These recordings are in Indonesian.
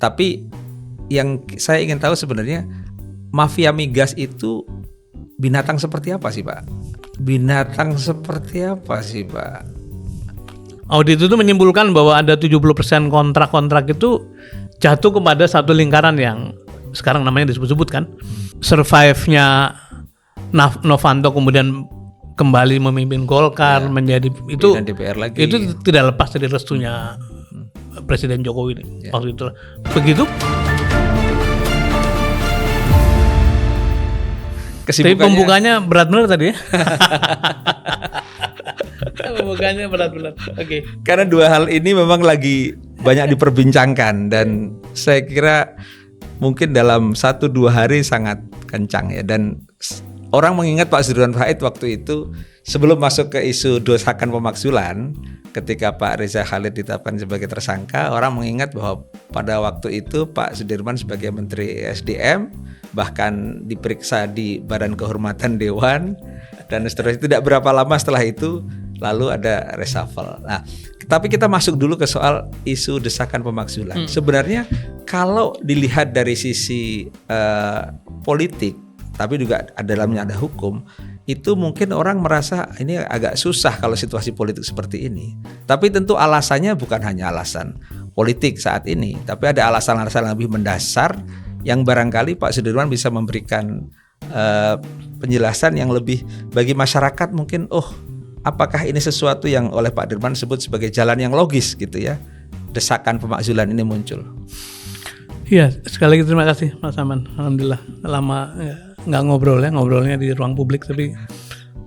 Tapi yang saya ingin tahu sebenarnya mafia migas itu binatang seperti apa sih Pak? Binatang seperti apa sih Pak? Audit itu menyimpulkan bahwa ada 70% kontrak-kontrak itu jatuh kepada satu lingkaran yang sekarang namanya disebut-sebut kan. Survive-nya Novanto kemudian kembali memimpin Golkar menjadi itu DPR lagi. Itu tidak lepas dari restunya Presiden Jokowi waktu itu. Begitu. Tapi pembukanya berat benar tadi ya. Pembukanya berat benar. Oke. Karena dua hal ini memang lagi banyak diperbincangkan dan saya kira mungkin dalam 1-2 hari sangat kencang ya, dan orang mengingat Pak Sudirman Said waktu itu sebelum masuk ke isu desakan pemakzulan, ketika Pak Reza Khalid ditetapkan sebagai tersangka, orang mengingat bahwa pada waktu itu Pak Sudirman sebagai Menteri SDM bahkan diperiksa di Badan Kehormatan Dewan dan seterusnya. Tidak berapa lama setelah itu lalu ada reshuffle. Nah, tapi kita masuk dulu ke soal isu desakan pemakzulan. Sebenarnya kalau dilihat dari sisi politik, tapi juga dalamnya ada hukum, itu mungkin orang merasa ini agak susah kalau situasi politik seperti ini. Tapi tentu alasannya bukan hanya alasan politik saat ini, tapi ada alasan-alasan yang lebih mendasar yang barangkali Pak Sudirman bisa memberikan penjelasan yang lebih bagi masyarakat mungkin, apakah ini sesuatu yang oleh Pak Dirman sebut sebagai jalan yang logis gitu ya, desakan pemakzulan ini muncul. Iya, sekali lagi terima kasih Mas Aman. Alhamdulillah lama nggak ngobrolnya di ruang publik, tapi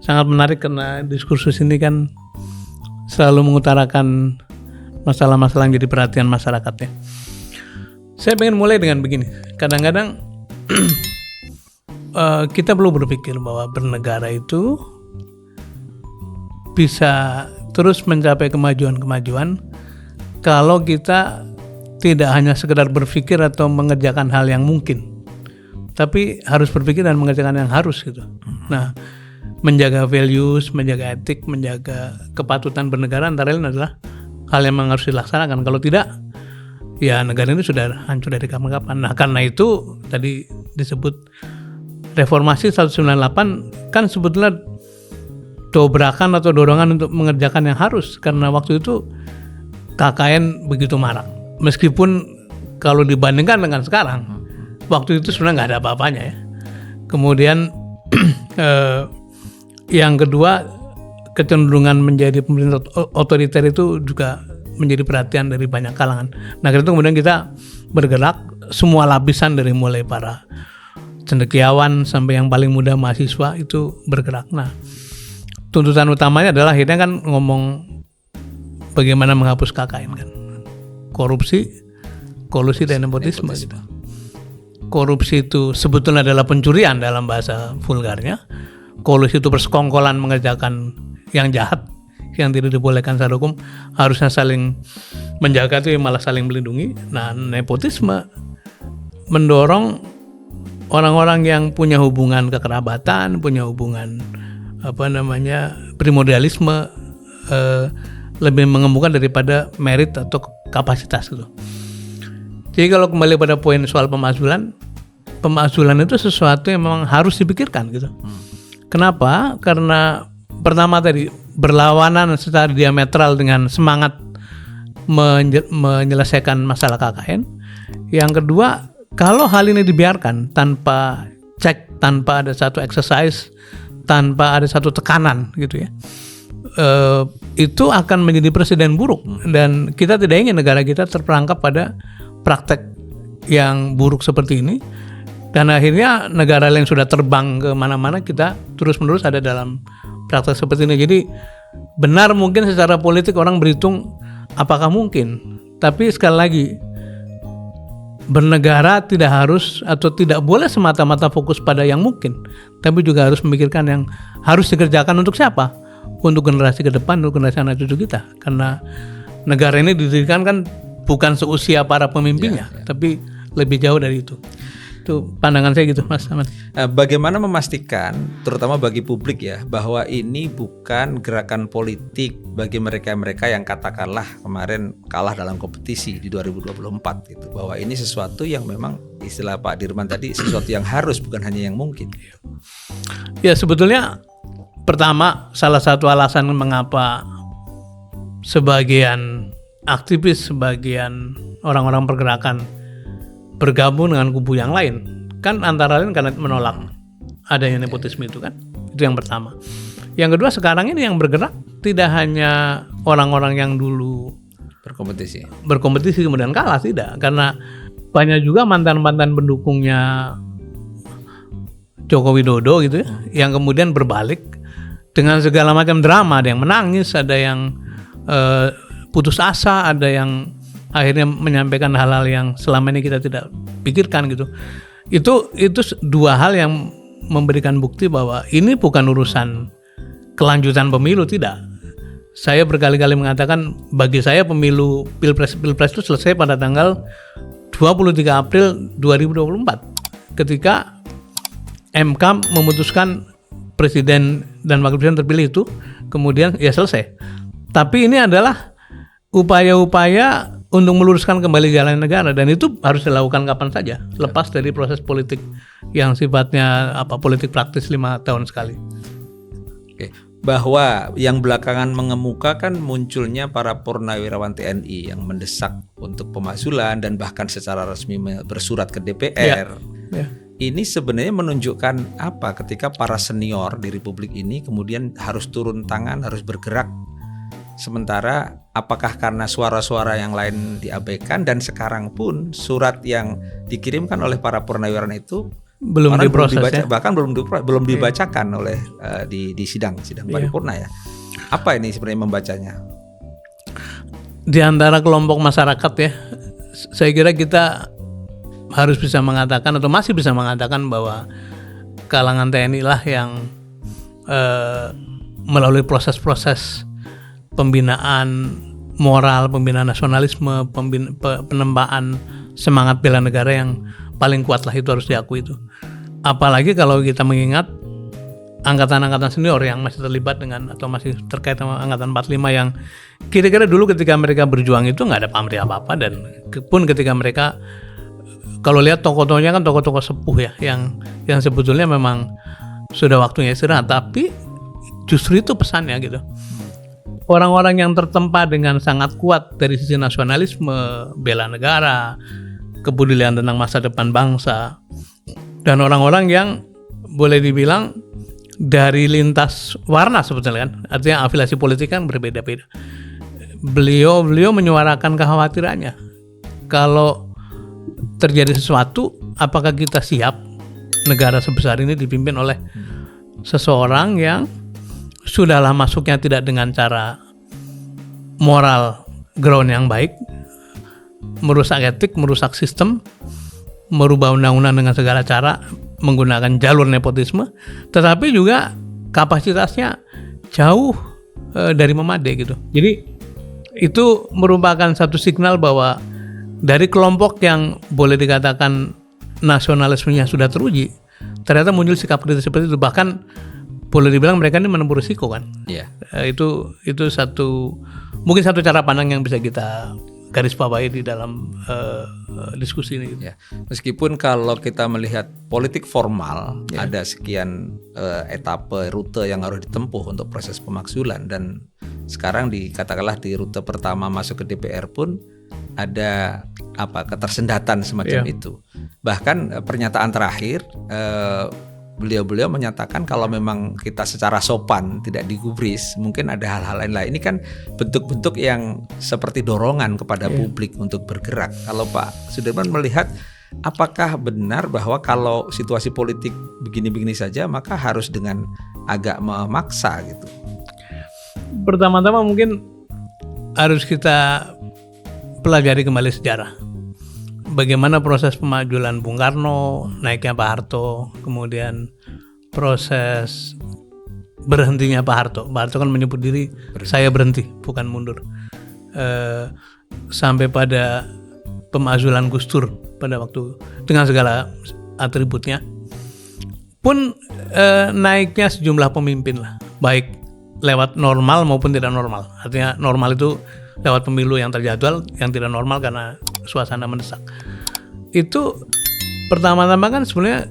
sangat menarik karena diskursus ini kan selalu mengutarakan masalah-masalah yang jadi perhatian masyarakat ya. Saya pengen mulai dengan begini. Kadang-kadang kita perlu berpikir bahwa bernegara itu bisa terus mencapai kemajuan-kemajuan kalau kita tidak hanya sekedar berpikir atau mengerjakan hal yang mungkin, tapi harus berpikir dan mengerjakan yang harus gitu. Nah, menjaga values, menjaga etik, menjaga kepatutan bernegara antara lain adalah hal yang memang harus dilaksanakan. Kalau tidak, ya negara ini sudah hancur dari kapan-kapan. Nah, karena itu tadi disebut reformasi 198 kan sebetulnya dobrakan atau dorongan untuk mengerjakan yang harus, karena waktu itu KKN begitu marak. Meskipun kalau dibandingkan dengan sekarang, waktu itu sebenarnya nggak ada apa-apanya ya. Kemudian yang kedua, kecenderungan menjadi pemerintah otoriter itu juga menjadi perhatian dari banyak kalangan. Nah, karena itu kemudian kita bergerak semua lapisan dari mulai para cendekiawan sampai yang paling muda mahasiswa itu bergerak. Nah, tuntutan utamanya adalah akhirnya kan ngomong bagaimana menghapus KKN kan. Korupsi, kolusi dan nepotisme gitu. Korupsi itu sebetulnya adalah pencurian dalam bahasa vulgarnya. Kolusi itu persekongkolan mengerjakan yang jahat, yang tidak dibolehkan secara hukum, harusnya saling menjaga itu malah saling melindungi. Nah, nepotisme mendorong orang-orang yang punya hubungan kekerabatan, punya hubungan primordialisme, lebih mengemukakan daripada merit atau kapasitas gitu. Jadi kalau kembali pada poin soal pemakzulan itu sesuatu yang memang harus dipikirkan gitu. Kenapa? Karena pertama tadi berlawanan secara diametral dengan semangat menyelesaikan masalah KKN. Yang kedua, kalau hal ini dibiarkan tanpa cek, tanpa ada satu exercise, tanpa ada satu tekanan gitu ya, itu akan menjadi presiden buruk, dan kita tidak ingin negara kita terperangkap pada praktek yang buruk seperti ini. Dan akhirnya negara lain sudah terbang ke mana-mana, kita terus-menerus ada dalam praktek seperti ini. Jadi benar mungkin secara politik orang berhitung apakah mungkin, tapi sekali lagi bernegara tidak harus atau tidak boleh semata-mata fokus pada yang mungkin, tapi juga harus memikirkan yang harus dikerjakan untuk siapa, untuk generasi ke depan, untuk generasi anak cucu kita. Karena negara ini didirikan kan bukan seusia para pemimpinnya, tapi lebih jauh dari itu. Itu pandangan saya gitu, Mas Ahmad. Bagaimana memastikan, terutama bagi publik ya, bahwa ini bukan gerakan politik bagi mereka-mereka yang katakanlah kemarin kalah dalam kompetisi di 2024 gitu, bahwa ini sesuatu yang memang istilah Pak Dirman tadi sesuatu yang harus, bukan hanya yang mungkin. Ya sebetulnya pertama salah satu alasan mengapa sebagian aktivis, sebagian orang-orang pergerakan bergabung dengan kubu yang lain kan antara lain karena menolak adanya nepotisme itu kan. Itu yang pertama. Yang kedua, sekarang ini yang bergerak tidak hanya orang-orang yang dulu berkompetisi kemudian kalah, tidak, karena banyak juga mantan-mantan pendukungnya Joko Widodo gitu ya, yang kemudian berbalik dengan segala macam drama. Ada yang menangis, ada yang putus asa, ada yang akhirnya menyampaikan hal-hal yang selama ini kita tidak pikirkan gitu. Itu dua hal yang memberikan bukti bahwa ini bukan urusan kelanjutan pemilu, tidak. Saya berkali-kali mengatakan bagi saya pemilu pilpres itu selesai pada tanggal 23 April 2024 ketika MK memutuskan presiden dan wakil presiden terpilih itu, kemudian ya selesai. Tapi ini adalah upaya-upaya untuk meluruskan kembali jalan negara, dan itu harus dilakukan kapan saja, lepas dari proses politik yang sifatnya politik praktis 5 tahun sekali. Oke. Bahwa yang belakangan mengemuka kan munculnya para purnawirawan TNI yang mendesak untuk pemakzulan dan bahkan secara resmi bersurat ke DPR. Ya. Ini sebenarnya menunjukkan apa ketika para senior di Republik ini kemudian harus turun tangan, harus bergerak. Sementara apakah karena suara-suara yang lain diabaikan, dan sekarang pun surat yang dikirimkan oleh para purnawirawan itu belum diproses, dibaca, ya? Bahkan belum dibacakan oleh di sidang paripurna ya. Apa ini sebenarnya membacanya? Di antara kelompok masyarakat ya, saya kira kita harus bisa mengatakan atau masih bisa mengatakan bahwa kalangan TNI lah yang melalui proses-proses pembinaan moral, pembinaan nasionalisme, penempaan semangat bela negara yang paling kuat lah, itu harus diakui itu. Apalagi kalau kita mengingat angkatan-angkatan senior yang masih terlibat dengan atau masih terkait sama angkatan 45 yang kira-kira dulu ketika mereka berjuang itu nggak ada pamrih apa-apa, dan pun ketika mereka kalau lihat tokoh-tokohnya kan tokoh-tokoh sepuh ya yang sebetulnya memang sudah waktunya istirahat, tapi justru itu pesannya gitu. Orang-orang yang tertempa dengan sangat kuat dari sisi nasionalisme, bela negara, kepedulian tentang masa depan bangsa, dan orang-orang yang boleh dibilang dari lintas warna sebetulnya kan, artinya afiliasi politik kan berbeda-beda. Beliau menyuarakan kekhawatirannya kalau terjadi sesuatu, apakah kita siap negara sebesar ini dipimpin oleh seseorang yang sudahlah masuknya tidak dengan cara moral ground yang baik, merusak etik, merusak sistem, merubah undang-undang dengan segala cara, menggunakan jalur nepotisme, tetapi juga kapasitasnya jauh dari memadai gitu. Jadi itu merupakan satu signal bahwa dari kelompok yang boleh dikatakan nasionalismenya sudah teruji, ternyata muncul sikap kritis seperti itu. Bahkan boleh dibilang mereka ini menempuh risiko kan. Yeah. Itu mungkin satu cara pandang yang bisa kita garis bawahi di dalam diskusi ini. Ya, meskipun kalau kita melihat politik formal, ada sekian etape rute yang harus ditempuh untuk proses pemakzulan, dan sekarang katakanlah di rute pertama masuk ke DPR pun ada ketersendatan semacam itu. Bahkan pernyataan terakhir beliau menyatakan kalau memang kita secara sopan tidak digubris, mungkin ada hal-hal lain. Ini kan bentuk-bentuk yang seperti dorongan kepada publik untuk bergerak. Kalau Pak Sudirman melihat, apakah benar bahwa kalau situasi politik begini-begini saja maka harus dengan agak memaksa gitu? Pertama-tama mungkin harus kita pelajari kembali sejarah. Bagaimana proses pemajulan Bung Karno, naiknya Pak Harto, kemudian proses berhentinya Pak Harto. Pak Harto kan menyebut diri saya berhenti, bukan mundur. Sampai pada pemakzulan Gus Dur pada waktu dengan segala atributnya, pun naiknya sejumlah pemimpin lah, baik lewat normal maupun tidak normal. Artinya normal itu lewat pemilu yang terjadwal, yang tidak normal karena suasana mendesak. Itu pertama-tama kan sebenarnya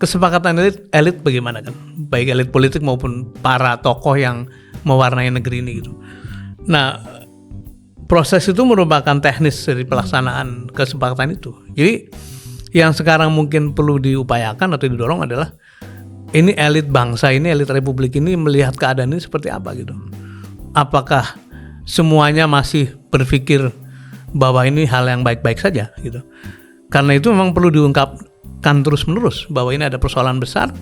kesepakatan elit bagaimana kan, baik elit politik maupun para tokoh yang mewarnai negeri ini gitu. Nah, proses itu merupakan teknis dari pelaksanaan kesepakatan itu. Jadi yang sekarang mungkin perlu diupayakan atau didorong adalah ini elit bangsa ini, elit republik ini melihat keadaan ini seperti apa gitu. Apakah semuanya masih berpikir bahwa ini hal yang baik-baik saja gitu. Karena itu memang perlu diungkapkan terus-menerus bahwa ini ada persoalan besar,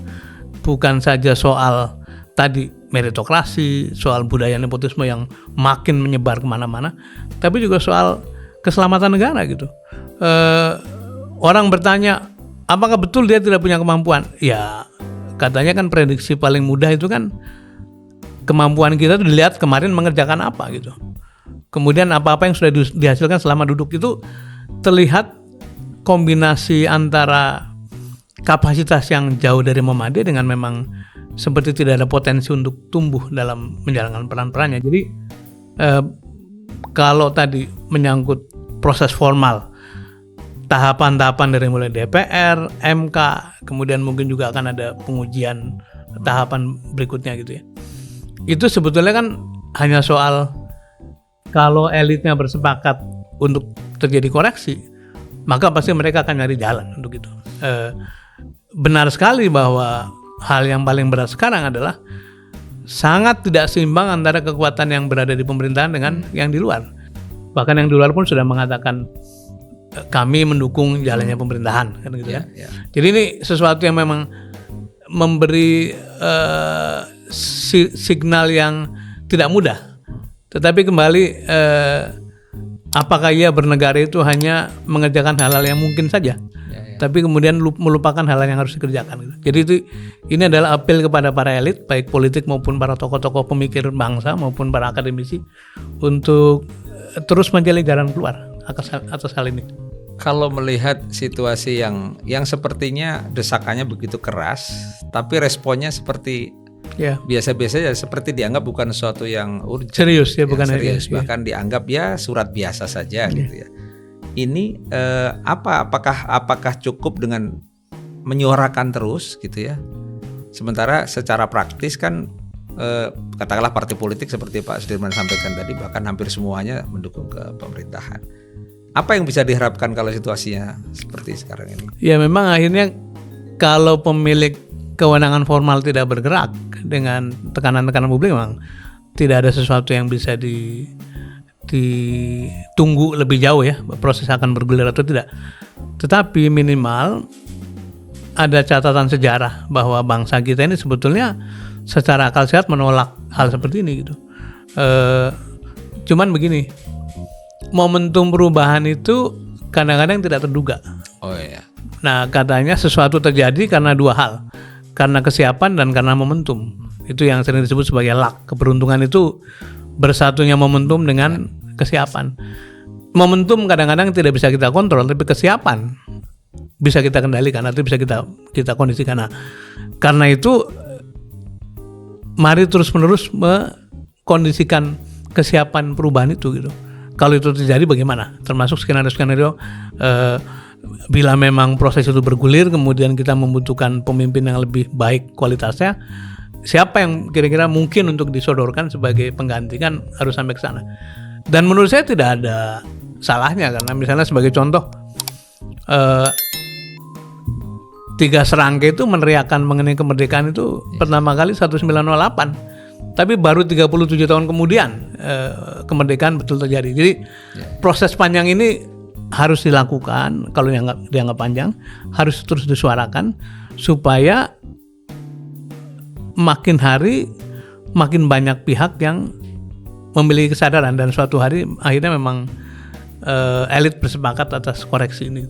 bukan saja soal tadi meritokrasi, soal budaya nepotisme yang makin menyebar kemana-mana, tapi juga soal keselamatan negara gitu. Orang bertanya, apakah betul dia tidak punya kemampuan? Ya, katanya kan prediksi paling mudah itu kan kemampuan kita itu dilihat kemarin mengerjakan apa gitu. Kemudian apa-apa yang sudah dihasilkan selama duduk itu terlihat kombinasi antara kapasitas yang jauh dari memadai dengan memang seperti tidak ada potensi untuk tumbuh dalam menjalankan peran-perannya. Jadi kalau tadi menyangkut proses formal, tahapan-tahapan dari mulai DPR, MK, kemudian mungkin juga akan ada pengujian tahapan berikutnya gitu ya. Itu sebetulnya kan hanya soal kalau elitnya bersepakat untuk terjadi koreksi, maka pasti mereka akan nyari jalan untuk itu. Benar sekali bahwa hal yang paling berat sekarang adalah sangat tidak seimbang antara kekuatan yang berada di pemerintahan dengan yang di luar. Bahkan yang di luar pun sudah mengatakan kami mendukung jalannya pemerintahan kan gitu kan. Jadi ini sesuatu yang memang memberi signal yang tidak mudah. Tetapi kembali apakah ia bernegara itu hanya mengerjakan hal-hal yang mungkin saja, tapi kemudian melupakan hal yang harus dikerjakan gitu. Jadi ini adalah apel kepada para elit baik politik maupun para tokoh-tokoh pemikir bangsa maupun para akademisi untuk terus mencari jalan keluar atas hal ini. Kalau melihat situasi yang sepertinya desakannya begitu keras, tapi responnya seperti biasa-biasa ya, seperti dianggap bukan sesuatu yang urgent, serius ya, bukan serius, bahkan dianggap ya surat biasa saja gitu ya. Ini apakah cukup dengan menyuarakan terus gitu ya? Sementara secara praktis kan katakanlah partai politik seperti Pak Sudirman sampaikan tadi bahkan hampir semuanya mendukung ke pemerintahan. Apa yang bisa diharapkan kalau situasinya seperti sekarang ini? Ya memang akhirnya kalau pemilik kewenangan formal tidak bergerak dengan tekanan-tekanan publik, memang tidak ada sesuatu yang bisa ditunggu lebih jauh ya, proses akan bergulir atau tidak. Tetapi minimal ada catatan sejarah bahwa bangsa kita ini sebetulnya secara akal sehat menolak hal seperti ini gitu. Cuman begini, momentum perubahan itu kadang-kadang tidak terduga. Oh iya. Nah, katanya sesuatu terjadi karena dua hal, karena kesiapan dan karena momentum. Itu yang sering disebut sebagai luck. Keberuntungan itu bersatunya momentum dengan kesiapan. Momentum kadang-kadang tidak bisa kita kontrol, tapi kesiapan bisa kita kendalikan atau bisa kita kondisikan. Nah, karena itu mari terus-menerus mengkondisikan kesiapan perubahan itu gitu. Kalau itu terjadi bagaimana? Termasuk skenario-skenario bila memang proses itu bergulir, kemudian kita membutuhkan pemimpin yang lebih baik kualitasnya, siapa yang kira-kira mungkin untuk disodorkan sebagai pengganti, kan harus sampai ke sana. Dan menurut saya tidak ada salahnya, karena misalnya sebagai contoh 3 serangga itu meneriakan mengenai kemerdekaan itu pertama kali 1908. Tapi baru 37 tahun kemudian kemerdekaan betul terjadi. Jadi proses panjang ini harus dilakukan. Kalau dianggap panjang, harus terus disuarakan supaya makin hari makin banyak pihak yang memiliki kesadaran, dan suatu hari akhirnya memang elit bersepakat atas koreksi ini.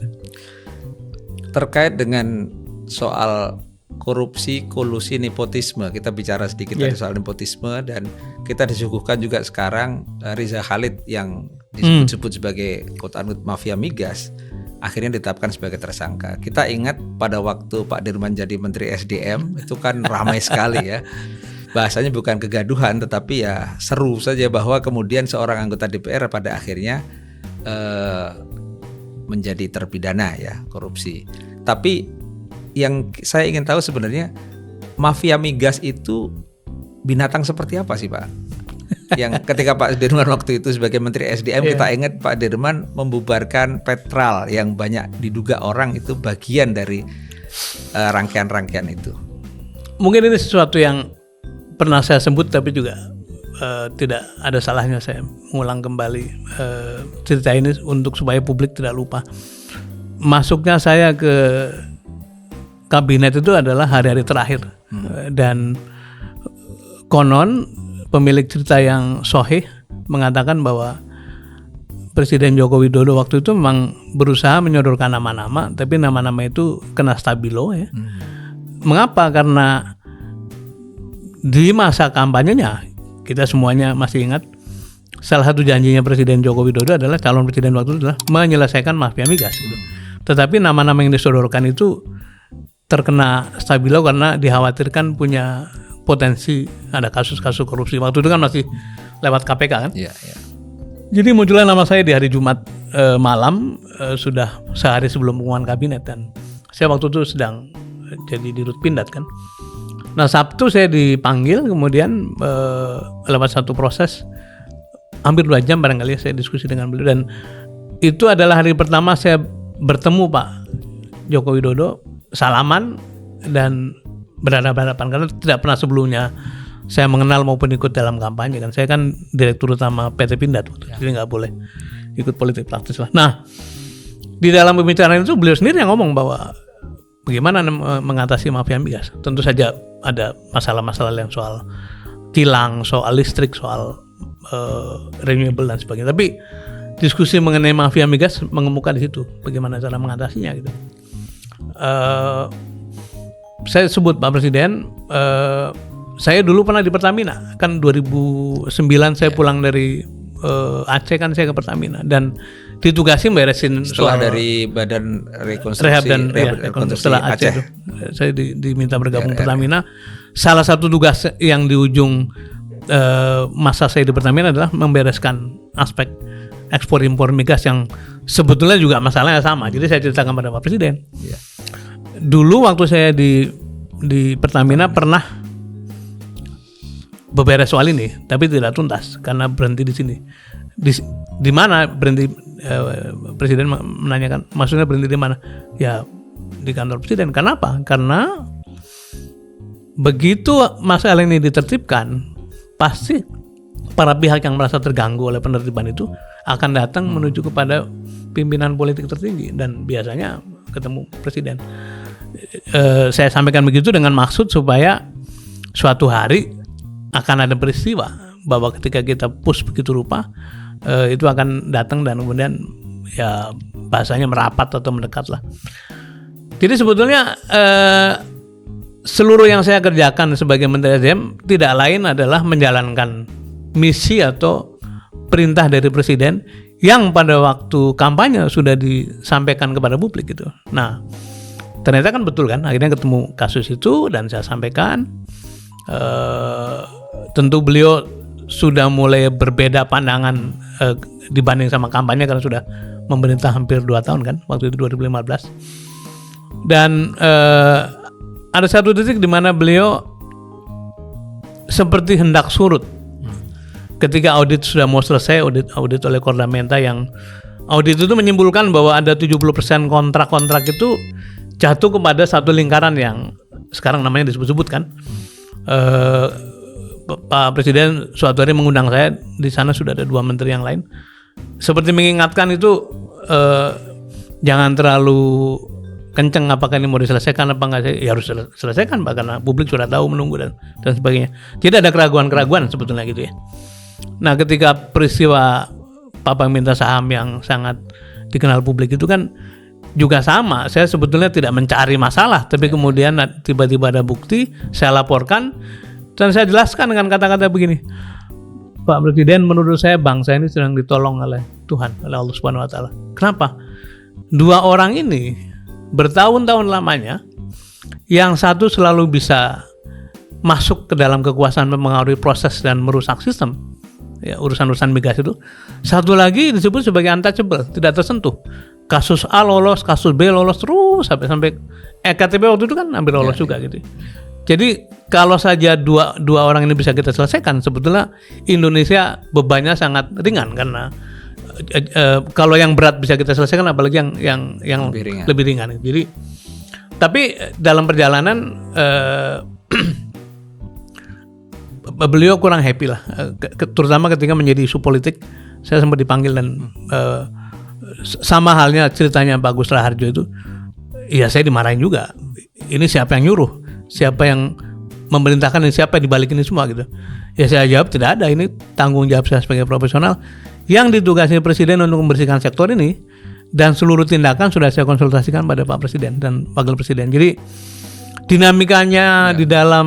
Terkait dengan soal korupsi, kolusi, nepotisme, kita bicara sedikit tadi soal nepotisme, dan kita disuguhkan juga sekarang Riza Khalid yang disebut-sebut sebagai quote unquote mafia migas. akhirnya ditetapkan sebagai tersangka. Kita ingat pada waktu Pak Dirman jadi Menteri SDM itu kan ramai sekali ya. Bahasanya bukan kegaduhan tetapi ya seru saja bahwa kemudian seorang anggota DPR pada akhirnya menjadi terpidana ya korupsi. Tapi yang saya ingin tahu sebenarnya mafia migas itu binatang seperti apa sih Pak? Yang ketika Pak Dirman waktu itu sebagai Menteri SDM kita ingat Pak Dirman membubarkan Petral yang banyak diduga orang itu bagian dari rangkaian-rangkaian itu. Mungkin ini sesuatu yang pernah saya sebut tapi juga tidak ada salahnya saya mengulang kembali cerita ini untuk supaya publik tidak lupa. Masuknya saya ke kabinet itu adalah hari-hari terakhir dan konon pemilik cerita yang sahih mengatakan bahwa Presiden Joko Widodo waktu itu memang berusaha menyodorkan nama-nama, tapi nama-nama itu kena stabilo ya. Mengapa? Karena di masa kampanyenya kita semuanya masih ingat salah satu janjinya Presiden Joko Widodo adalah calon presiden waktu itu adalah menyelesaikan mafia migas. Gitu. Tetapi nama-nama yang disodorkan itu terkena stabilo karena dikhawatirkan punya potensi ada kasus-kasus korupsi. Waktu itu kan masih lewat KPK kan. Iya, iya. Jadi muncullah nama saya di hari Jumat malam sudah sehari sebelum pengumuman kabinet dan saya waktu itu sedang jadi dirut Pindad kan. Nah Sabtu saya dipanggil kemudian lewat satu proses hampir 2 jam barangkali saya diskusi dengan beliau dan itu adalah hari pertama saya bertemu Pak Joko Widodo, salaman dan berhadapan-hadapan karena tidak pernah sebelumnya saya mengenal maupun ikut dalam kampanye kan. Saya kan direktur utama PT Pindad, jadi nggak boleh ikut politik praktis lah. Nah di dalam pembicaraan itu beliau sendiri yang ngomong bahwa bagaimana mengatasi mafia migas. Tentu saja ada masalah-masalah yang soal kilang, soal listrik, soal renewable dan sebagainya. Tapi diskusi mengenai mafia migas mengemuka di situ. Bagaimana cara mengatasinya gitu. Saya sebut Pak Presiden, saya dulu pernah di Pertamina. Kan 2009 saya pulang dari Aceh kan saya ke Pertamina dan ditugasi beresin setelah soal dari Badan Rekonstruksi Rehab dan Rekonstruksi setelah Aceh itu saya diminta bergabung Pertamina. Salah satu tugas yang di ujung masa saya di Pertamina adalah membereskan aspek ekspor impor migas yang sebetulnya juga masalahnya sama. Jadi saya ceritakan pada Pak Presiden. Ya. Dulu waktu saya di Pertamina pernah beberes soal ini, tapi tidak tuntas karena berhenti di sini. Di mana berhenti? Presiden menanyakan, maksudnya berhenti di mana? Ya di kantor Presiden. Kenapa? Karena begitu masalah ini ditertibkan, pasti para pihak yang merasa terganggu oleh penertiban itu akan datang menuju kepada pimpinan politik tertinggi dan biasanya ketemu Presiden. Saya sampaikan begitu dengan maksud supaya suatu hari akan ada peristiwa bahwa ketika kita push begitu rupa itu akan datang dan kemudian ya bahasanya merapat atau mendekat lah. Jadi sebetulnya seluruh yang saya kerjakan sebagai Menteri SDM tidak lain adalah menjalankan misi atau perintah dari Presiden yang pada waktu kampanye sudah disampaikan kepada publik gitu. Nah, ternyata kan betul kan, akhirnya ketemu kasus itu dan saya sampaikan. Tentu beliau sudah mulai berbeda pandangan dibanding sama kampanye karena sudah memerintah hampir 2 tahun kan, waktu itu 2015. Dan ada satu titik di mana beliau seperti hendak surut. Ketika audit sudah mau selesai, audit oleh Kordamenta yang audit itu menyimpulkan bahwa ada 70% kontrak-kontrak itu jatuh kepada satu lingkaran yang sekarang namanya disebut-sebut kan. Pak Presiden suatu hari mengundang saya, di sana sudah ada 2 menteri yang lain. Seperti mengingatkan itu jangan terlalu kenceng apakah ini mau diselesaikan apa enggak. Ya harus selesaikan Pak karena publik sudah tahu menunggu dan sebagainya. Tidak ada keraguan-keraguan sebetulnya gitu ya. Nah ketika peristiwa Papa minta saham yang sangat dikenal publik itu kan juga sama. Saya sebetulnya tidak mencari masalah, tapi kemudian tiba-tiba ada bukti, saya laporkan dan saya jelaskan dengan kata-kata begini. Pak Presiden, menurut saya bangsa ini sedang ditolong oleh Tuhan, oleh Allah Subhanahu wa taala. Kenapa? dua orang ini bertahun-tahun lamanya, yang satu selalu bisa masuk ke dalam kekuasaan, mempengaruhi proses dan merusak sistem, ya, urusan-urusan migas itu. Satu lagi disebut sebagai untouchable, tidak tersentuh. Kasus A lolos, kasus B lolos terus sampai EKTP waktu itu kan hampir lolos juga gitu. Jadi kalau saja dua orang ini bisa kita selesaikan, sebetulnya Indonesia bebannya sangat ringan, karena kalau yang berat bisa kita selesaikan, apalagi yang lebih ringan. Jadi tapi dalam perjalanan beliau kurang happy lah, terutama ketika menjadi isu politik. Saya sempat dipanggil dan sama halnya ceritanya Pak Agus Raharjo itu, ya saya dimarahin juga. Ini siapa yang nyuruh? Siapa yang memerintahkan, dan siapa yang dibalik ini semua gitu? Ya saya jawab tidak ada. Ini tanggung jawab saya sebagai profesional yang ditugasi Presiden untuk membersihkan sektor ini, dan seluruh tindakan sudah saya konsultasikan pada Pak Presiden dan Wakil Presiden. Jadi dinamikanya di dalam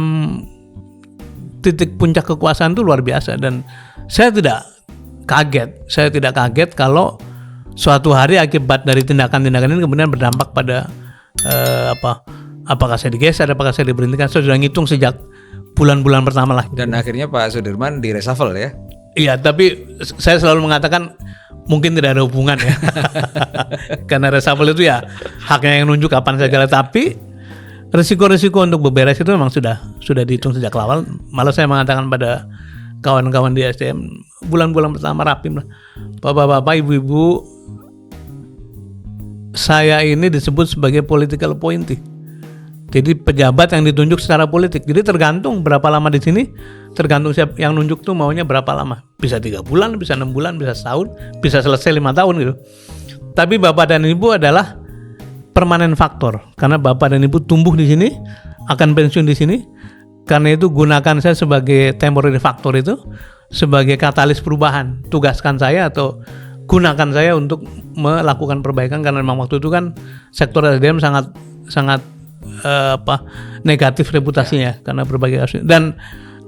titik puncak kekuasaan itu luar biasa, dan saya tidak kaget kalau suatu hari akibat dari tindakan-tindakan ini kemudian berdampak pada apakah saya digeser, apakah saya diberhentikan. Saya sudah ngitung sejak bulan-bulan pertama lah. Dan akhirnya Pak Sudirman di reshuffle ya? Iya, tapi saya selalu mengatakan mungkin tidak ada hubungan ya. Karena reshuffle itu ya haknya yang nunjuk kapan saja. Tapi risiko-risiko untuk beberes itu memang sudah dihitung sejak awal. Malah saya mengatakan pada kawan-kawan di SDM, bulan-bulan pertama rapim lah. Bapak-bapak, ibu-ibu, saya ini disebut sebagai political appointee. Jadi pejabat yang ditunjuk secara politik. Jadi tergantung berapa lama di sini, tergantung siapa yang nunjuk tuh maunya berapa lama. Bisa 3 bulan, bisa 6 bulan, bisa setahun, bisa selesai 5 tahun gitu. Tapi bapak dan ibu adalah permanen faktor, karena bapak dan ibu tumbuh di sini, akan pensiun di sini. Karena itu gunakan saya sebagai temporary factor itu, sebagai katalis perubahan. Tugaskan saya atau gunakan saya untuk melakukan perbaikan, karena memang waktu itu kan sektor SDM sangat negatif reputasinya karena berbagai kasus. Dan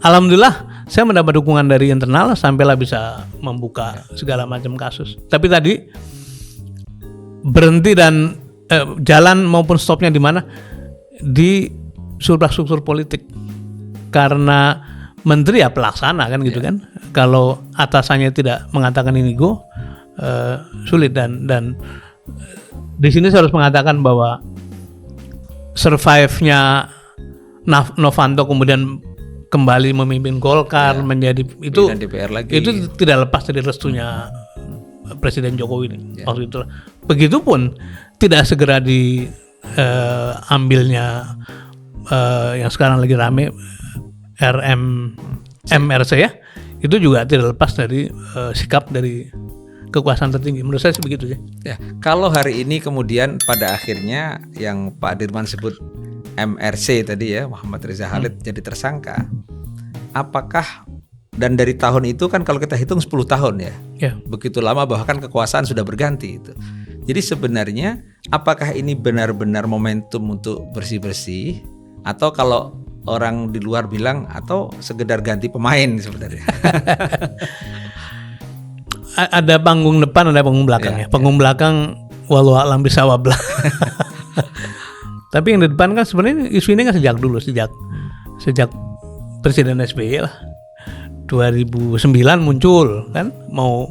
alhamdulillah saya mendapat dukungan dari internal sampailah bisa membuka segala macam kasus. Tapi tadi berhenti dan jalan maupun stopnya di mana? Di struktur politik. Karena menteri ya pelaksana kan gitu kan. Kalau atasannya tidak mengatakan ini go, sulit. Dan di sini saya harus mengatakan bahwa survive-nya Novanto kemudian kembali memimpin Golkar menjadi itu DPR lagi. Itu tidak lepas dari restunya Presiden Jokowi ini waktu itu. Begitupun tidak segera diambilnya yang sekarang lagi rame MRC ya, itu juga tidak lepas dari sikap dari kekuasaan tertinggi. Menurut saya sih begitu sih. Ya, kalau hari ini kemudian pada akhirnya yang Pak Dirman sebut MRC tadi ya, Muhammad Reza Khalid jadi tersangka, apakah, dan dari tahun itu kan kalau kita hitung 10 tahun ya, begitu lama bahkan kekuasaan sudah berganti itu. Jadi sebenarnya apakah ini benar-benar momentum untuk bersih-bersih, atau kalau orang di luar bilang atau sekedar ganti pemain sebenarnya? Ada panggung depan, ada panggung belakang ya. Panggung belakang walau alam bisa wablah. Tapi yang di depan kan sebenarnya isu ini kan sejak dulu, sejak Presiden SBY lah. 2009 muncul kan, mau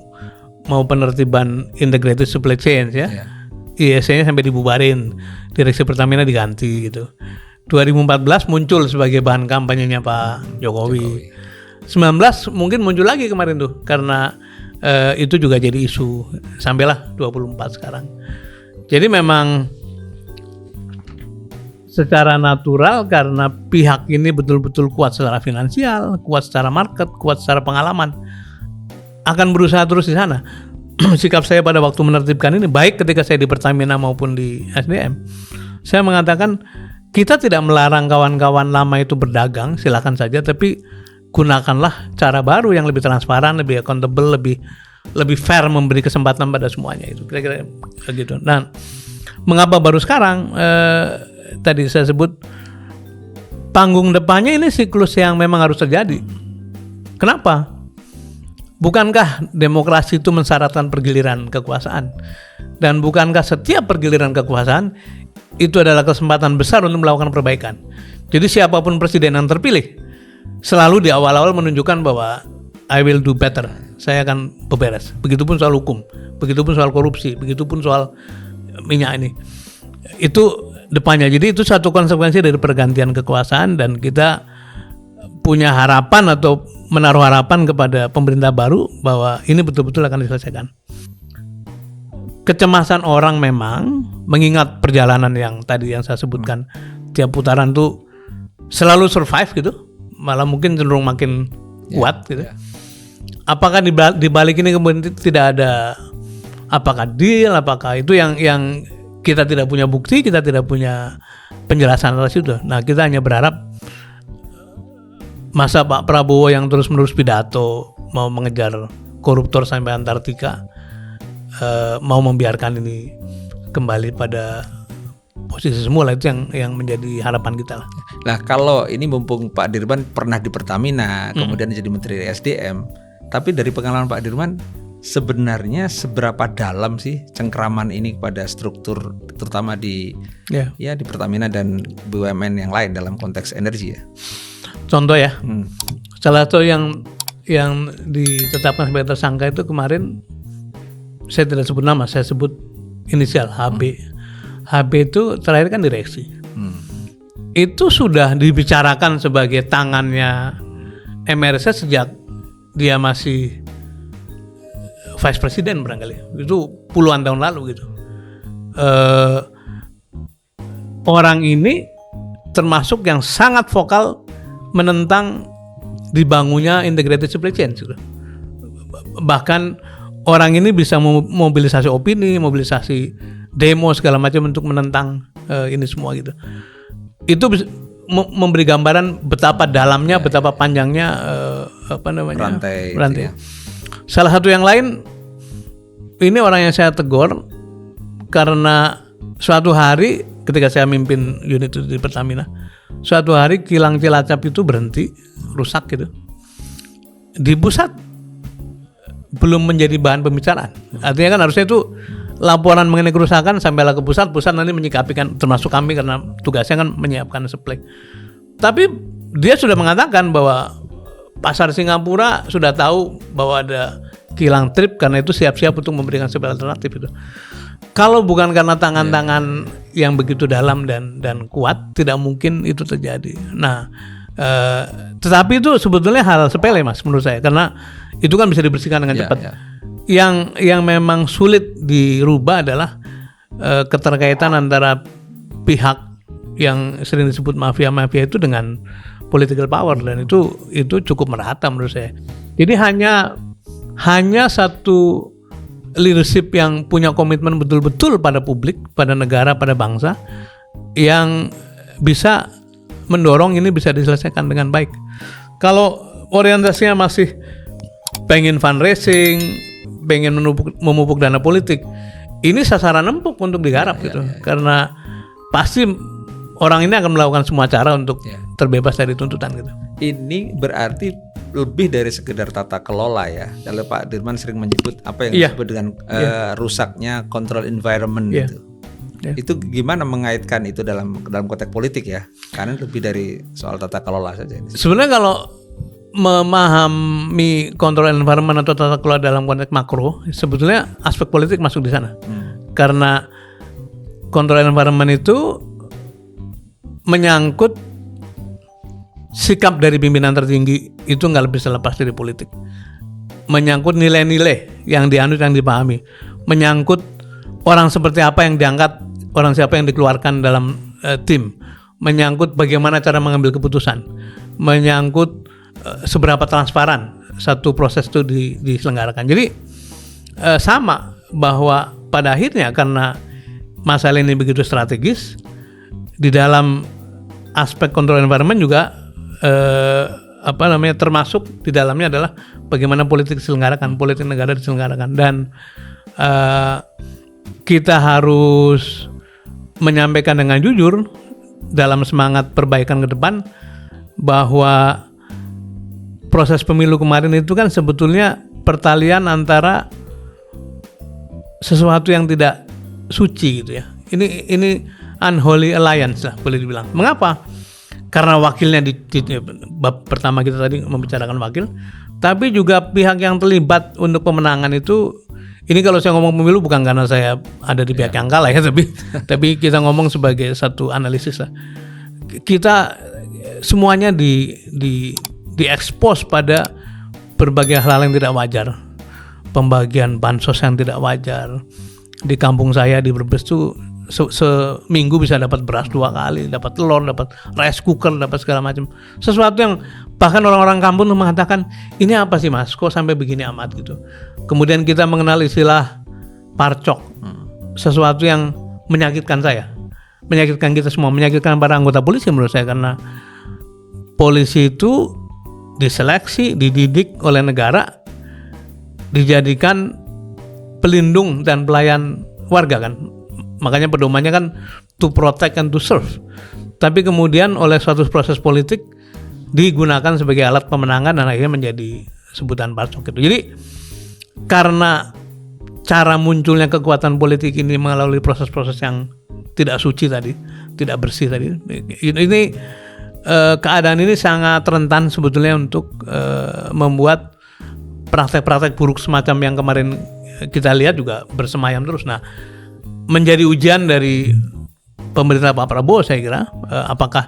penertiban integrated supply chain ya. ISC-nya sampai dibubarin, direksi Pertamina diganti gitu. 2014 muncul sebagai bahan kampanyenya Pak Jokowi. 19 mungkin muncul lagi kemarin tuh, karena itu juga jadi isu sampailah 24 sekarang. Jadi memang secara natural karena pihak ini betul-betul kuat secara finansial, kuat secara market, kuat secara pengalaman, akan berusaha terus di sana. Sikap saya pada waktu menertibkan ini, baik ketika saya di Pertamina maupun di SDM, saya mengatakan kita tidak melarang kawan-kawan lama itu berdagang, silakan saja, tapi gunakanlah cara baru yang lebih transparan, lebih accountable, lebih fair, memberi kesempatan pada semuanya, itu kira-kira begitu. Nah, mengapa baru sekarang? Tadi saya sebut panggung depannya ini siklus yang memang harus terjadi. Kenapa? bukankah demokrasi itu mensyaratkan pergiliran kekuasaan? Dan bukankah setiap pergiliran kekuasaan itu adalah kesempatan besar untuk melakukan perbaikan? Jadi siapapun presiden yang terpilih selalu di awal-awal menunjukkan bahwa I will do better, saya akan beberes. Begitupun soal hukum, begitupun soal korupsi, begitupun soal minyak ini. Itu depannya. Jadi itu satu konsekuensi dari pergantian kekuasaan, dan kita punya harapan atau menaruh harapan kepada pemerintah baru bahwa ini betul-betul akan diselesaikan. Kecemasan orang memang mengingat perjalanan yang tadi yang saya sebutkan, tiap putaran tuh selalu survive gitu, malah mungkin cenderung makin kuat gitu. Apakah di balik ini kemudian tidak ada apakah deal, apakah itu yang kita tidak punya bukti, kita tidak punya penjelasan atas itu. Nah, kita hanya berharap masa Pak Prabowo yang terus-menerus pidato mau mengejar koruptor sampai Antartika, mau membiarkan ini kembali pada posisi semula, itu yang menjadi harapan kita lah. Nah, kalau ini mumpung Pak Dirman pernah di Pertamina, kemudian jadi Menteri SDM, tapi dari pengalaman Pak Dirman, sebenarnya seberapa dalam sih cengkraman ini kepada struktur, terutama di di Pertamina dan BUMN yang lain dalam konteks energi ya? Contoh ya, salah satu yang ditetapkan sebagai tersangka itu kemarin, saya tidak sebut nama, saya sebut inisial HB. HB itu terakhir kan direksi. Itu sudah dibicarakan sebagai tangannya MRC sejak dia masih vice president barangkali. Itu puluhan tahun lalu gitu. Orang ini termasuk yang sangat vokal menentang dibangunnya integrated supply chain. Bahkan orang ini bisa mobilisasi opini, mobilisasi demo segala macam untuk menentang ini semua gitu. Itu memberi gambaran betapa dalamnya, betapa panjangnya rantai. Ya. Salah satu yang lain, ini orang yang saya tegur karena suatu hari ketika saya mimpin unit itu di Pertamina, suatu hari kilang Cilacap itu berhenti, rusak gitu. Di pusat belum menjadi bahan pembicaraan. Artinya kan harusnya itu laporan mengenai kerusakan sampailah ke pusat nanti menyikapi kan, termasuk kami karena tugasnya kan menyiapkan supply. Tapi dia sudah mengatakan bahwa pasar Singapura sudah tahu bahwa ada kilang trip, karena itu siap-siap untuk memberikan supply alternatif itu. Kalau bukan karena tangan-tangan yang begitu dalam dan kuat, tidak mungkin itu terjadi. Nah, tetapi itu sebetulnya hal sepele Mas menurut saya, karena itu kan bisa dibersihkan dengan cepat. Yang memang sulit dirubah adalah keterkaitan antara pihak yang sering disebut mafia-mafia itu dengan political power, dan itu cukup merata menurut saya. Jadi hanya satu leadership yang punya komitmen betul-betul pada publik, pada negara, pada bangsa, yang bisa mendorong ini bisa diselesaikan dengan baik. Kalau orientasinya masih pengen fundraising, pengen memupuk dana politik, ini sasaran empuk untuk digarap gitu. Karena pasti orang ini akan melakukan semua cara untuk terbebas dari tuntutan gitu. Ini berarti lebih dari sekedar tata kelola ya. Kalau Pak Dirman sering menyebut apa yang disebut dengan rusaknya control environment gitu. Itu gimana mengaitkan itu dalam konteks politik ya? Karena lebih dari soal tata kelola saja. Sebenarnya kalau memahami control environment atau tata kelola dalam konteks makro, sebetulnya aspek politik masuk di sana. Karena control environment itu menyangkut sikap dari pimpinan tertinggi, itu nggak bisa lepas dari politik. Menyangkut nilai-nilai yang dianut, yang dipahami. Menyangkut orang seperti apa yang diangkat, orang siapa yang dikeluarkan dalam tim. Menyangkut bagaimana cara mengambil keputusan. Menyangkut seberapa transparan satu proses itu diselenggarakan. Jadi sama bahwa pada akhirnya karena masalah ini begitu strategis, di dalam aspek control environment juga termasuk di dalamnya adalah bagaimana politik diselenggarakan, politik negara diselenggarakan, dan kita harus menyampaikan dengan jujur dalam semangat perbaikan ke depan bahwa proses pemilu kemarin itu kan sebetulnya pertalian antara sesuatu yang tidak suci gitu ya. Ini unholy alliance lah boleh dibilang. Mengapa? Karena wakilnya di bab pertama kita tadi membicarakan wakil, tapi juga pihak yang terlibat untuk pemenangan itu. Ini kalau saya ngomong pemilu bukan karena saya ada di pihak yang kalah ya, tapi kita ngomong sebagai satu analisis lah. Kita semuanya diekspos pada berbagai hal yang tidak wajar. Pembagian bansos yang tidak wajar. Di kampung saya di Brebes tuh seminggu bisa dapat beras 2 kali, dapat telur, dapat rice cooker, dapat segala macam. Sesuatu yang bahkan orang-orang kampung tuh mengatakan, ini apa sih mas, kok sampai begini amat gitu. Kemudian kita mengenal istilah parcok, sesuatu yang menyakitkan saya, menyakitkan kita semua, menyakitkan para anggota polisi menurut saya, karena polisi itu diseleksi, dididik oleh negara, dijadikan pelindung dan pelayan warga kan. Makanya pedomannya kan to protect and to serve. Tapi kemudian oleh suatu proses politik digunakan sebagai alat pemenangan dan akhirnya menjadi sebutan parcok itu. Jadi karena cara munculnya kekuatan politik ini melalui proses-proses yang tidak suci tadi, tidak bersih tadi, ini keadaan ini sangat rentan sebetulnya untuk membuat praktek-praktek buruk semacam yang kemarin kita lihat juga bersemayam terus. Nah, menjadi ujian dari pemerintah Pak Prabowo saya kira, apakah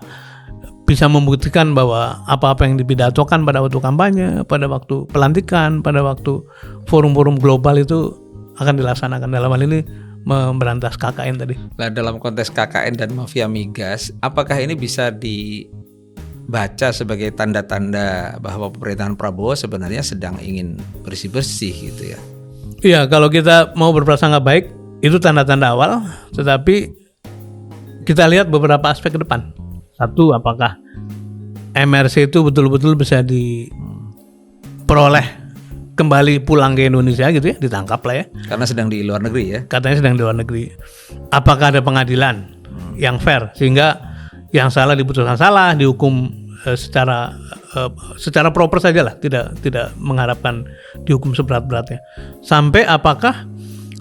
bisa membuktikan bahwa apa-apa yang dipidatokan pada waktu kampanye, pada waktu pelantikan, pada waktu forum-forum global itu akan dilaksanakan. Dalam hal ini memberantas KKN tadi. Nah, dalam konteks KKN dan mafia migas, apakah ini bisa dibaca sebagai tanda-tanda bahwa pemerintahan Prabowo sebenarnya sedang ingin bersih-bersih gitu ya? Iya, kalau kita mau berprasangka baik, itu tanda-tanda awal, tetapi kita lihat beberapa aspek ke depan. Satu, apakah MRC itu betul-betul bisa diperoleh kembali pulang ke Indonesia gitu ya, ditangkap lah ya. Karena sedang di luar negeri ya. Katanya sedang di luar negeri. Apakah ada pengadilan yang fair sehingga yang salah diputuskan salah, dihukum secara proper saja lah, tidak mengharapkan dihukum seberat-beratnya. Sampai apakah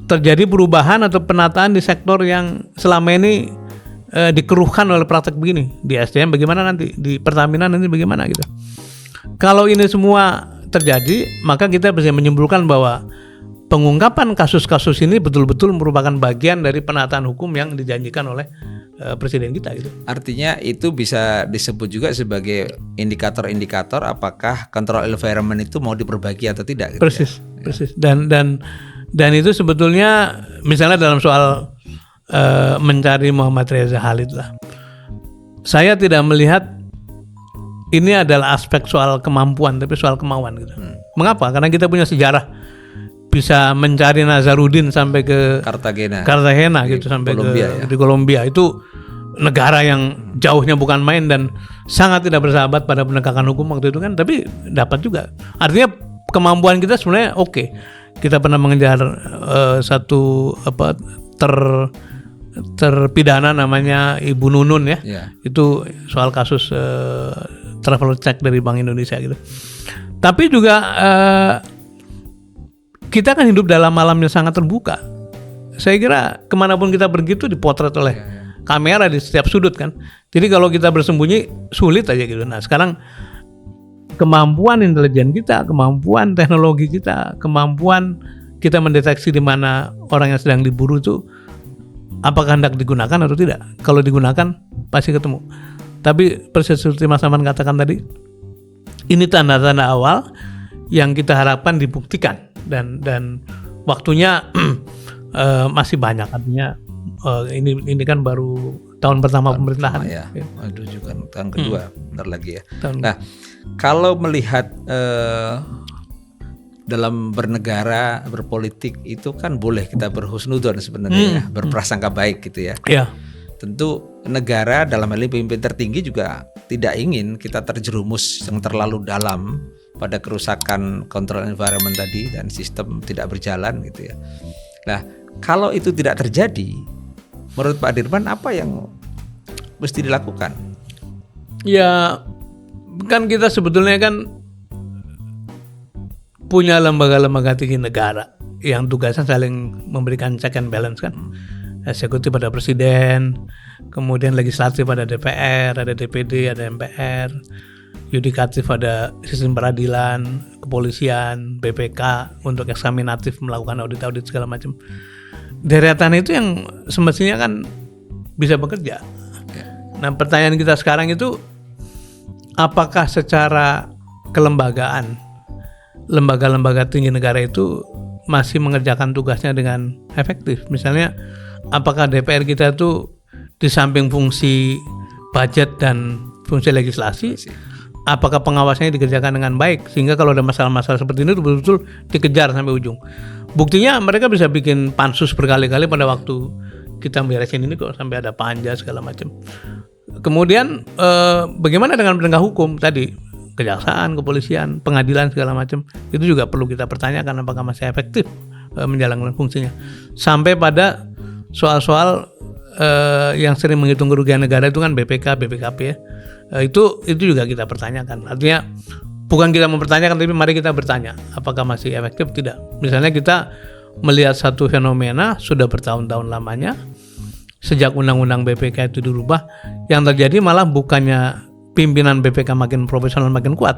terjadi perubahan atau penataan di sektor yang selama ini dikeruhkan oleh praktek begini. Di SDM bagaimana nanti, di Pertamina nanti bagaimana gitu. Kalau ini semua terjadi, maka kita bisa menyimpulkan bahwa pengungkapan kasus-kasus ini betul-betul merupakan bagian dari penataan hukum yang dijanjikan oleh presiden kita gitu. Artinya itu bisa disebut juga sebagai indikator-indikator apakah control environment itu mau diperbaiki atau tidak gitu. Persis, ya? Persis. Dan itu sebetulnya misalnya dalam soal mencari Muhammad Reza Khalid lah. Saya tidak melihat ini adalah aspek soal kemampuan, tapi soal kemauan gitu. Mengapa? Karena kita punya sejarah bisa mencari Nazarudin sampai ke Cartagena gitu, sampai Kolombia, di Kolombia. Itu negara yang jauhnya bukan main dan sangat tidak bersahabat pada penegakan hukum waktu itu kan, tapi dapat juga. Artinya kemampuan kita sebenarnya oke. Kita pernah mengejar satu terpidana namanya Ibu Nunun ya. Itu soal kasus travel check dari Bank Indonesia gitu. Tapi juga kita kan hidup dalam alam yang sangat terbuka. Saya kira kemanapun kita pergi itu dipotret oleh kamera di setiap sudut kan. Jadi kalau kita bersembunyi sulit aja gitu. Nah sekarang kemampuan intelijen kita, kemampuan teknologi kita, kemampuan kita mendeteksi di mana orang yang sedang diburu itu apakah hendak digunakan atau tidak. Kalau digunakan pasti ketemu. Tapi persis seperti Mas Aman katakan tadi, ini tanda-tanda awal yang kita harapkan dibuktikan dan waktunya masih banyak. Artinya ini kan baru tahun pertama pemerintahan ya. Aduh juga tahun kedua bentar lagi ya. Nah, kalau melihat dalam bernegara, berpolitik itu kan boleh kita berhusnudon sebenarnya ya, berprasangka baik gitu ya. Iya. Tentu negara dalam hal ini pemimpin tertinggi juga tidak ingin kita terjerumus yang terlalu dalam pada kerusakan control environment tadi dan sistem tidak berjalan gitu ya. Nah, kalau itu tidak terjadi, menurut Pak Dirman apa yang mesti dilakukan? Ya, kan kita sebetulnya kan punya lembaga-lembaga tinggi negara yang tugasnya saling memberikan check and balance kan. Eksekutif pada presiden, kemudian legislatif pada DPR, ada DPD, ada MPR, yudikatif ada sistem peradilan, kepolisian, BPK untuk eksaminatif melakukan audit-audit segala macam. Deretan itu yang semestinya kan bisa bekerja. Nah, pertanyaan kita sekarang itu apakah secara kelembagaan lembaga-lembaga tinggi negara itu masih mengerjakan tugasnya dengan efektif? Misalnya, apakah DPR kita itu di samping fungsi budget dan fungsi legislasi, apakah pengawasannya dikerjakan dengan baik sehingga kalau ada masalah-masalah seperti ini betul-betul dikejar sampai ujung? Buktinya mereka bisa bikin pansus berkali-kali pada waktu kita beresin ini kok, sampai ada panja segala macam. Kemudian bagaimana dengan penegak hukum tadi? Kejaksaan, kepolisian, pengadilan segala macam, itu juga perlu kita pertanyakan apakah masih efektif menjalankan fungsinya. Sampai pada soal-soal yang sering menghitung kerugian negara itu kan BPK, BPKP ya. Itu juga kita pertanyakan. Artinya bukan kita mempertanyakan, tapi mari kita bertanya apakah masih efektif tidak. Misalnya kita melihat satu fenomena sudah bertahun-tahun lamanya sejak undang-undang BPK itu dirubah, yang terjadi malah bukannya pimpinan BPK makin profesional, makin kuat,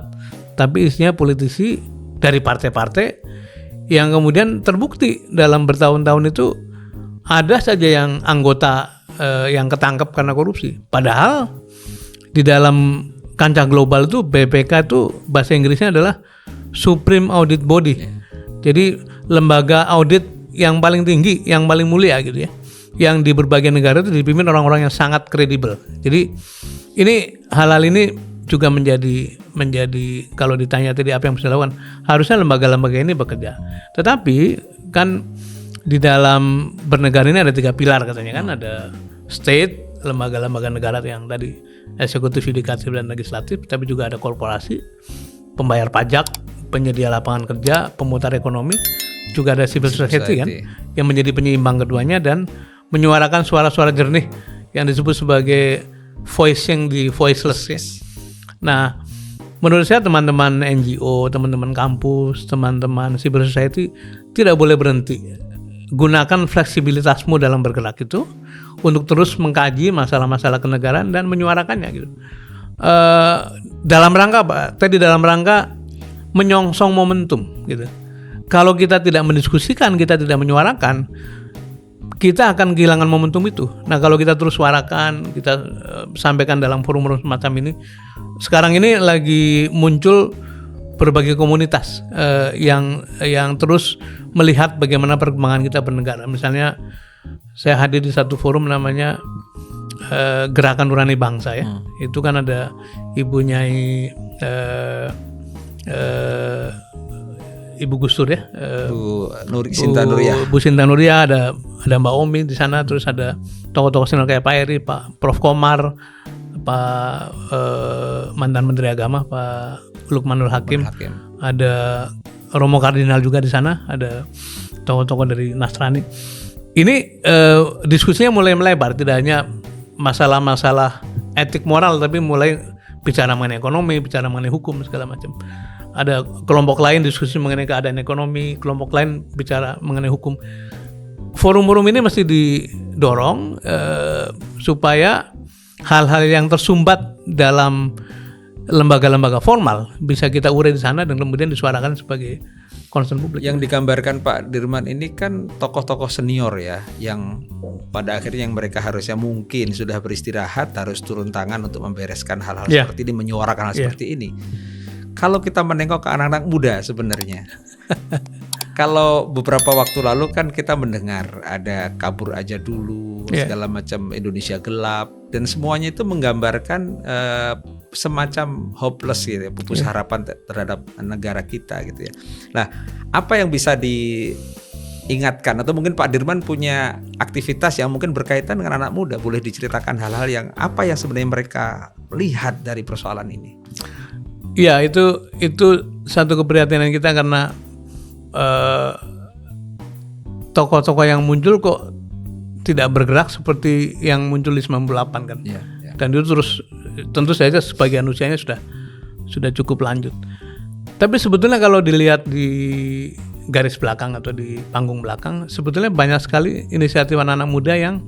tapi isinya politisi dari partai-partai yang kemudian terbukti dalam bertahun-tahun itu ada saja yang anggota yang ketangkep karena korupsi. Padahal di dalam kancah global itu BPK itu bahasa Inggrisnya adalah Supreme Audit Body. Jadi lembaga audit yang paling tinggi, yang paling mulia gitu ya. Yang di berbagai negara itu dipimpin orang-orang yang sangat kredibel. Jadi ini hal-hal ini juga menjadi kalau ditanya tadi apa yang bisa dilakukan, harusnya lembaga-lembaga ini bekerja. Tetapi kan di dalam bernegara ini ada 3 pilar katanya kan, ada state, lembaga-lembaga negara yang tadi eksekutif, yudikatif dan legislatif, tapi juga ada korporasi, pembayar pajak, penyedia lapangan kerja, pemutar ekonomi, juga ada civil society kan yang menjadi penyeimbang keduanya dan menyuarakan suara-suara jernih yang disebut sebagai voicing the voiceless ya. Nah, menurut saya teman-teman NGO, teman-teman kampus, teman-teman civil society tidak boleh berhenti. Gunakan fleksibilitasmu dalam bergerak itu untuk terus mengkaji masalah-masalah kenegaraan dan menyuarakannya gitu. Dalam rangka apa? Tadi dalam rangka menyongsong momentum gitu. Kalau kita tidak mendiskusikan, kita tidak menyuarakan, kita akan kehilangan momentum itu. Nah, kalau kita terus suarakan, kita sampaikan dalam forum-forum semacam ini. Sekarang ini lagi muncul berbagai komunitas yang terus melihat bagaimana perkembangan kita bernegara. Misalnya saya hadir di satu forum namanya Gerakan Nurani Bangsa ya. Itu kan ada Ibu Nyai Ibu Gus Dur ya, Bu Sinta Nuria, ada Mbak Omi di sana, terus ada tokoh-tokoh senior kayak Pak Eri, Pak Prof Komar, Pak mantan Menteri Agama Pak Lukmanul Hakim, ada Romo Kardinal juga di sana, ada tokoh-tokoh dari Nasrani. Ini diskusinya mulai melebar, tidak hanya masalah-masalah etik moral, tapi mulai bicara mengenai ekonomi, bicara mengenai hukum segala macam. Ada kelompok lain diskusi mengenai keadaan ekonomi, kelompok lain bicara mengenai hukum. Forum-forum ini mesti didorong supaya hal-hal yang tersumbat dalam lembaga-lembaga formal bisa kita urai di sana dan kemudian disuarakan sebagai concern publik. Yang digambarkan Pak Dirman ini kan tokoh-tokoh senior ya, yang pada akhirnya yang mereka harusnya mungkin sudah beristirahat, harus turun tangan untuk membereskan hal-hal seperti ini, menyuarakan hal seperti ini. Kalau kita menengok ke anak-anak muda sebenarnya, kalau beberapa waktu lalu kan kita mendengar ada kabur aja dulu, segala macam Indonesia gelap, dan semuanya itu menggambarkan semacam hopeless gitu ya, pupus harapan terhadap negara kita gitu ya. Nah, apa yang bisa diingatkan atau mungkin Pak Dirman punya aktivitas yang mungkin berkaitan dengan anak muda, boleh diceritakan hal-hal yang apa yang sebenarnya mereka lihat dari persoalan ini? Ya, itu satu keprihatinan kita karena tokoh-tokoh yang muncul kok tidak bergerak seperti yang muncul di 98 kan. Dan itu terus tentu saja sebagian usianya sudah cukup lanjut. Tapi sebetulnya kalau dilihat di garis belakang atau di panggung belakang, sebetulnya banyak sekali inisiatif anak-anak muda yang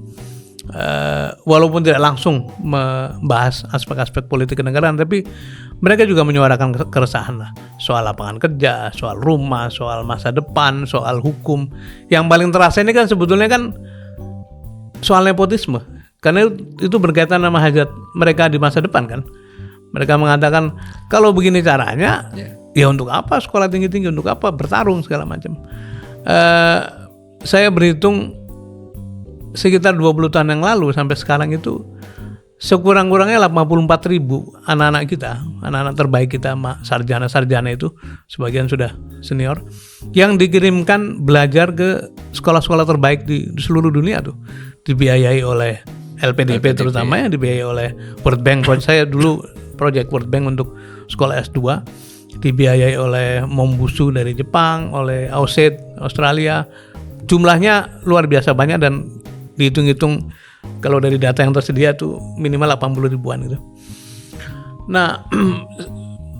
walaupun tidak langsung membahas aspek-aspek politik kenegaraan, tapi mereka juga menyuarakan keresahan lah soal lapangan kerja, soal rumah, soal masa depan, soal hukum. Yang paling terasa ini kan sebetulnya kan soal nepotisme, karena itu berkaitan sama hajat mereka di masa depan kan. Mereka mengatakan kalau begini caranya, ya untuk apa sekolah tinggi-tinggi, untuk apa bertarung segala macam. Saya berhitung sekitar 20 tahun yang lalu sampai sekarang itu sekurang-kurangnya 84.000 anak-anak kita, anak-anak terbaik kita, sarjana-sarjana itu, sebagian sudah senior, yang dikirimkan belajar ke sekolah-sekolah terbaik di seluruh dunia tuh, dibiayai oleh LPDP terutama, yang dibiayai oleh World Bank. Saya dulu proyek World Bank untuk sekolah S2, dibiayai oleh Mombusu dari Jepang, oleh AUSAID Australia. Jumlahnya luar biasa banyak dan dihitung-hitung kalau dari data yang tersedia tuh minimal 80 ribuan gitu. Nah,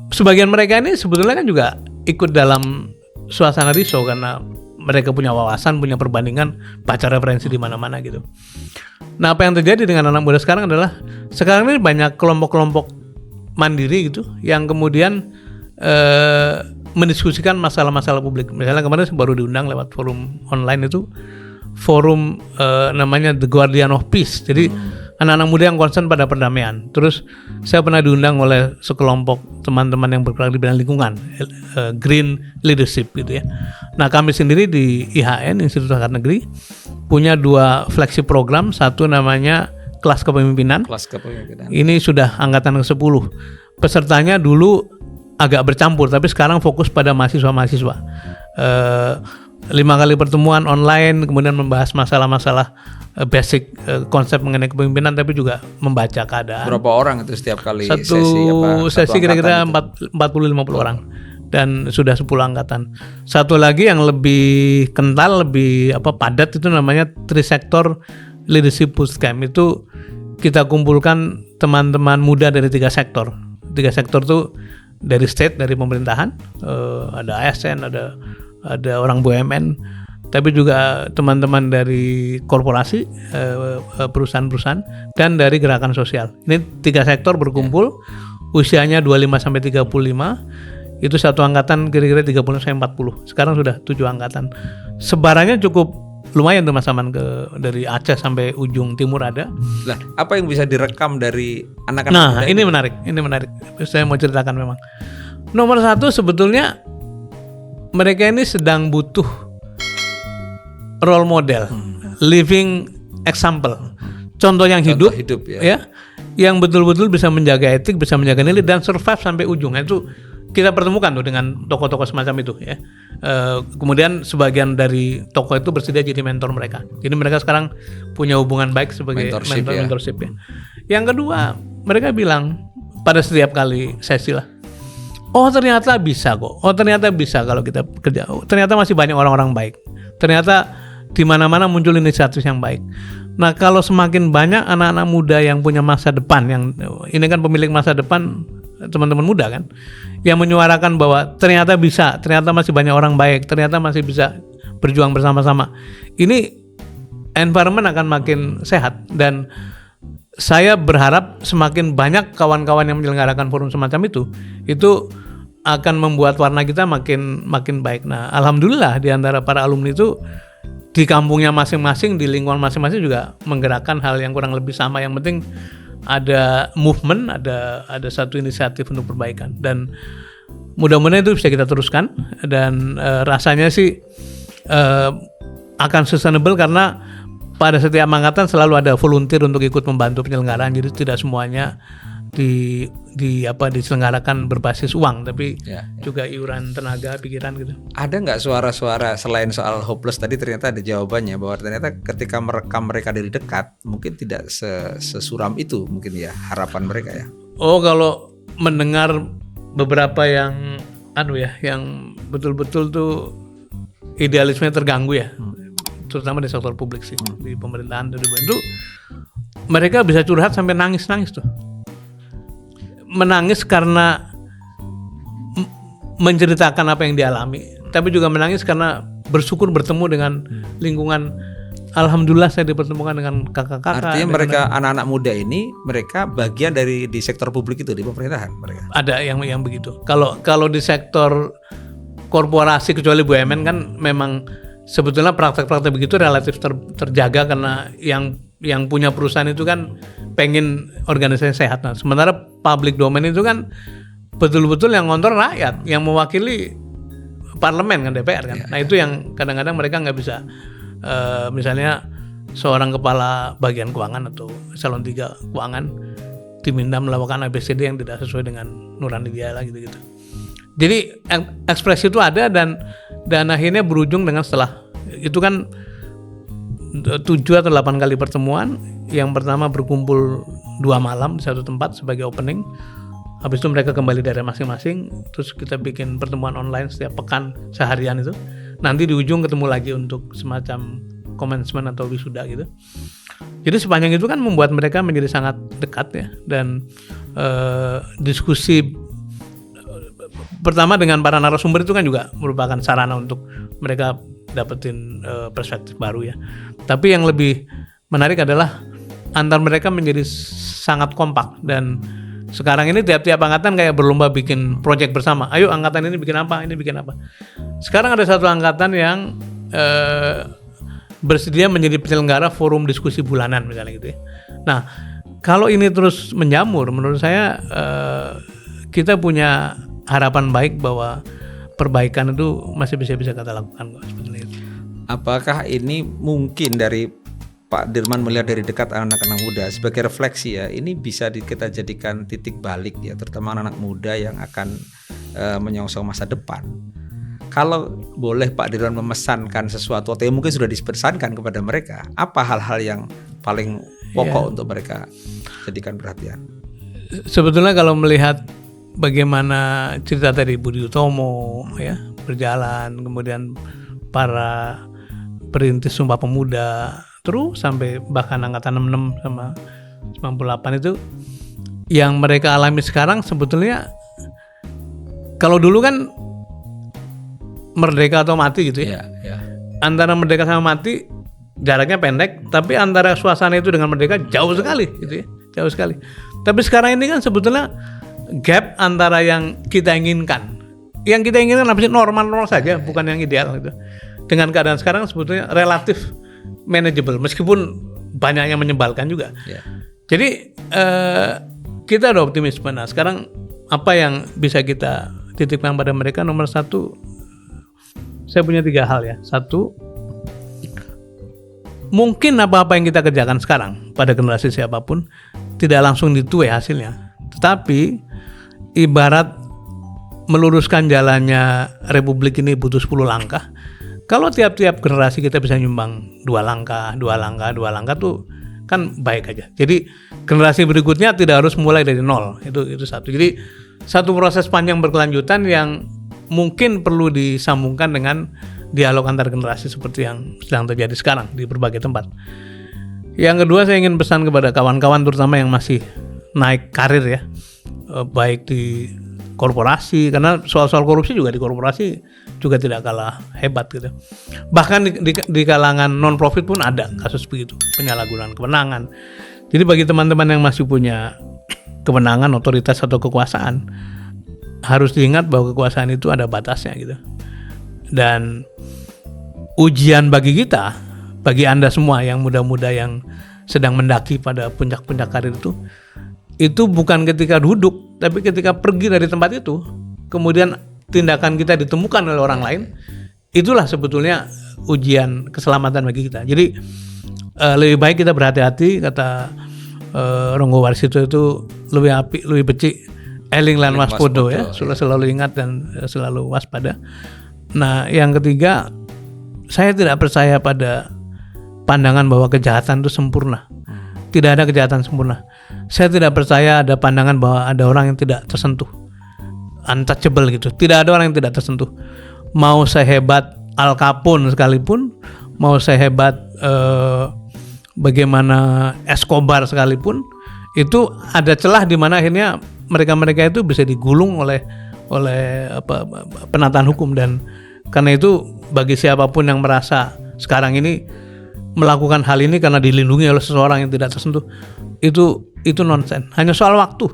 sebagian mereka ini sebetulnya kan juga ikut dalam suasana risau karena mereka punya wawasan, punya perbandingan, baca referensi di mana-mana gitu. Nah, apa yang terjadi dengan anak muda sekarang adalah sekarang ini banyak kelompok-kelompok mandiri gitu yang kemudian mendiskusikan masalah-masalah publik. Misalnya kemarin saya baru diundang lewat forum online itu, forum namanya The Guardian of Peace. Jadi anak-anak muda yang concern pada perdamaian. Terus saya pernah diundang oleh sekelompok teman-teman yang bergerak di bidang lingkungan, Green Leadership gitu ya. Nah, kami sendiri di IHN, Institut Hakikat Negeri, punya 2 flagship program. Satu namanya Kelas Kepemimpinan. Ini sudah angkatan ke-10. Pesertanya dulu agak bercampur, tapi sekarang fokus pada mahasiswa-mahasiswa. 5 kali pertemuan online, kemudian membahas masalah-masalah basic konsep mengenai kepemimpinan, tapi juga membaca keadaan. Berapa orang itu setiap kali sesi kira-kira 40-50 orang, dan sudah 10 angkatan. Satu lagi yang lebih kental, lebih padat, itu namanya Tri-Sector Leadership Bootcamp. Itu kita kumpulkan teman-teman muda dari 3 sektor. 3 sektor itu dari state, dari pemerintahan, ada ASN, ada orang BUMN, tapi juga teman-teman dari korporasi, perusahaan-perusahaan, dan dari gerakan sosial. Ini 3 sektor berkumpul, usianya 25 sampai 35. Itu satu angkatan kira-kira 30 sampai 40. Sekarang sudah 7 angkatan. Sebarannya cukup lumayan tuh Mas Aman, dari Aceh sampai ujung timur ada. Nah, apa yang bisa direkam dari anak-anak Nah, muda ini menarik. Saya mau ceritakan memang. Nomor 1 sebetulnya mereka ini sedang butuh role model, living example, contoh yang hidup ya, yang betul-betul bisa menjaga etik, bisa menjaga nilai, dan survive sampai ujung. Itu kita pertemukan tuh dengan tokoh-tokoh semacam itu ya. Kemudian sebagian dari tokoh itu bersedia jadi mentor mereka. Jadi mereka sekarang punya hubungan baik sebagai mentorship ya. Yang kedua, mereka bilang pada setiap kali sesi lah, ternyata bisa kok. Ternyata bisa kalau kita kerja. Ternyata masih banyak orang-orang baik. Ternyata di mana-mana muncul inisiatif yang baik. Nah, kalau semakin banyak anak-anak muda yang punya masa depan, yang ini kan pemilik masa depan teman-teman muda kan, yang menyuarakan bahwa ternyata bisa, ternyata masih banyak orang baik, ternyata masih bisa berjuang bersama-sama. Ini environment akan makin sehat, dan saya berharap semakin banyak kawan-kawan yang menyelenggarakan forum semacam itu akan membuat warna kita makin baik. Nah, alhamdulillah di antara para alumni itu di kampungnya masing-masing, di lingkungan masing-masing juga menggerakkan hal yang kurang lebih sama. Yang penting ada movement, ada satu inisiatif untuk perbaikan, dan mudah-mudahan itu bisa kita teruskan, dan rasanya sih akan sustainable karena pada setiap angkatan selalu ada volunteer untuk ikut membantu penyelenggaraan. Jadi tidak semuanya diselenggarakan berbasis uang, tapi juga iuran tenaga, pikiran gitu. Ada nggak suara-suara selain soal hopeless tadi, ternyata ada jawabannya, bahwa ternyata ketika merekam mereka dari dekat mungkin tidak sesuram itu mungkin ya harapan mereka ya. Kalau mendengar beberapa yang yang betul-betul tuh idealisme terganggu ya, terutama di sektor publik sih, di pemerintahan itu mereka bisa curhat sampai nangis tuh. Menangis karena menceritakan apa yang dialami, tapi juga menangis karena bersyukur bertemu dengan lingkungan. Alhamdulillah saya dipertemukan dengan kakak-kakak. Artinya mereka anak-anak muda ini mereka bagian dari di sektor publik itu, di pemerintahan mereka. Ada yang begitu. Kalau di sektor korporasi kecuali BUMN kan memang sebetulnya praktek-praktek begitu relatif terjaga karena yang punya perusahaan itu kan pengen organisasi sehat. Nah, sementara public domain itu kan betul-betul yang ngontrol rakyat, yang mewakili parlemen kan, DPR kan. Nah itu yang kadang-kadang mereka nggak bisa. Misalnya seorang kepala bagian keuangan atau eselon 3 keuangan diminta melakukan ABCD yang tidak sesuai dengan nurani dia lah gitu. Jadi ekspresi itu ada dan akhirnya berujung dengan setelah itu kan 7 atau 8 kali pertemuan. Yang pertama berkumpul 2 malam di satu tempat sebagai opening. Habis itu mereka kembali dari masing-masing. Terus kita bikin pertemuan online setiap pekan seharian itu. Nanti di ujung ketemu lagi untuk semacam commencement atau wisuda gitu. Jadi sepanjang itu kan membuat mereka menjadi sangat dekat ya. Dan diskusi pertama dengan para narasumber itu kan juga merupakan sarana untuk mereka dapetin perspektif baru ya. Tapi yang lebih menarik adalah antar mereka menjadi sangat kompak. Dan sekarang ini tiap-tiap angkatan kayak berlomba bikin proyek bersama. Ayo angkatan ini bikin apa, ini bikin apa. Sekarang ada satu angkatan yang bersedia menjadi penyelenggara forum diskusi bulanan misalnya gitu ya. Nah, kalau ini terus menjamur, menurut saya kita punya harapan baik bahwa perbaikan itu masih bisa kita lakukan kok sebetulnya. Apakah ini mungkin dari Pak Dirman melihat dari dekat anak-anak muda sebagai refleksi ya, ini bisa kita jadikan titik balik ya, terutama anak-anak muda yang akan menyongsong masa depan. Kalau boleh Pak Dirman memesankan sesuatu atau yang mungkin sudah dipesankan kepada mereka, apa hal-hal yang paling pokok untuk mereka jadikan perhatian? Sebetulnya kalau melihat bagaimana cerita tadi Budi Utomo ya berjalan, kemudian para perintis Sumpah Pemuda, terus sampai bahkan angkatan 66 sama 98 itu yang mereka alami sekarang sebetulnya kalau dulu kan merdeka atau mati gitu ya. Antara merdeka sama mati jaraknya pendek, tapi antara suasana itu dengan merdeka jauh sekali gitu ya. Jauh sekali. Tapi sekarang ini kan sebetulnya gap antara yang kita inginkan. Yang kita inginkan apa sih? Normal-normal saja, bukan yang ideal gitu. Dengan keadaan sekarang sebetulnya relatif manageable meskipun banyak yang menyebalkan juga. Jadi kita ada optimisme. Nah sekarang apa yang bisa kita titipkan pada mereka? Nomor 1, saya punya 3 hal ya. 1, mungkin apa-apa yang kita kerjakan sekarang pada generasi siapapun tidak langsung dituai hasilnya, tetapi ibarat meluruskan jalannya Republik ini butuh 10 langkah. Kalau tiap-tiap generasi kita bisa nyumbang 2 langkah tuh kan baik aja. Jadi generasi berikutnya tidak harus mulai dari nol. Itu satu. Jadi satu proses panjang berkelanjutan yang mungkin perlu disambungkan dengan dialog antar generasi seperti yang sedang terjadi sekarang di berbagai tempat. Yang kedua, saya ingin pesan kepada kawan-kawan terutama yang masih naik karir ya, baik di korporasi, karena soal-soal korupsi juga di korporasi juga tidak kalah hebat gitu. Bahkan di kalangan non-profit pun ada kasus begitu, penyalahgunaan kewenangan. Jadi bagi teman-teman yang masih punya kewenangan, otoritas atau kekuasaan, harus diingat bahwa kekuasaan itu ada batasnya gitu. Dan ujian bagi kita, bagi Anda semua yang muda-muda yang sedang mendaki pada puncak-puncak karir itu bukan ketika duduk, tapi ketika pergi dari tempat itu, kemudian tindakan kita ditemukan oleh orang lain, itulah sebetulnya ujian keselamatan bagi kita. Jadi lebih baik kita berhati-hati, kata Ronggo Warsito itu lebih apik, lebih becik, eling lan waspodo ya, selalu ingat dan selalu waspada. Nah, yang ketiga, saya tidak percaya pada pandangan bahwa kejahatan itu sempurna. Tidak ada kejahatan sempurna. Saya tidak percaya ada pandangan bahwa ada orang yang tidak tersentuh, untouchable gitu. Tidak ada orang yang tidak tersentuh. Mau sehebat Al Capone sekalipun, mau sehebat bagaimana Escobar sekalipun, itu ada celah di mana akhirnya mereka-mereka itu bisa digulung oleh penataan hukum. Dan karena itu bagi siapapun yang merasa sekarang ini melakukan hal ini karena dilindungi oleh seseorang yang tidak tersentuh, itu nonsen. Hanya soal waktu.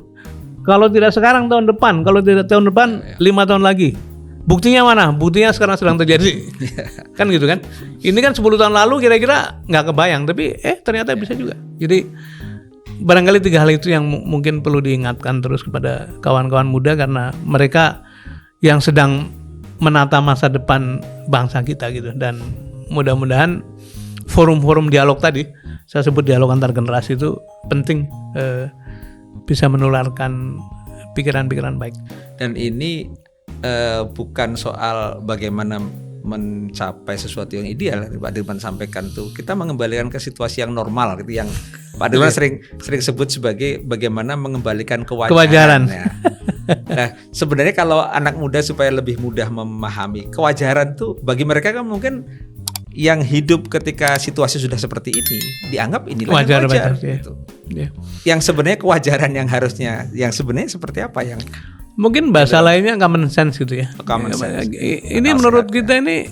Kalau tidak sekarang, tahun depan. Kalau tidak tahun depan, 5 tahun lagi. Buktinya mana? Buktinya sekarang sedang terjadi. Kan gitu kan. Ini kan 10 tahun lalu kira-kira nggak kebayang, tapi ternyata bisa juga. Jadi barangkali 3 hal itu yang mungkin perlu diingatkan terus kepada kawan-kawan muda, karena mereka yang sedang menata masa depan bangsa kita gitu. Dan mudah-mudahan forum-forum dialog tadi, saya sebut dialog antar generasi, itu penting, bisa menularkan pikiran-pikiran baik. Dan ini bukan soal bagaimana mencapai sesuatu yang ideal. Pak Dirman sampaikan tuh, kita mengembalikan ke situasi yang normal gitu, yang Pak Dirman sering sebut sebagai bagaimana mengembalikan kewajaran. Ya. Nah, sebenarnya kalau anak muda supaya lebih mudah memahami kewajaran tuh, bagi mereka kan mungkin yang hidup ketika situasi sudah seperti ini dianggap inilah wajar gitu. Ya. Yang sebenarnya kewajaran yang harusnya, yang sebenarnya seperti apa, yang mungkin bahasa lainnya common sense gitu ya. Common sense. Ini menurut kita ini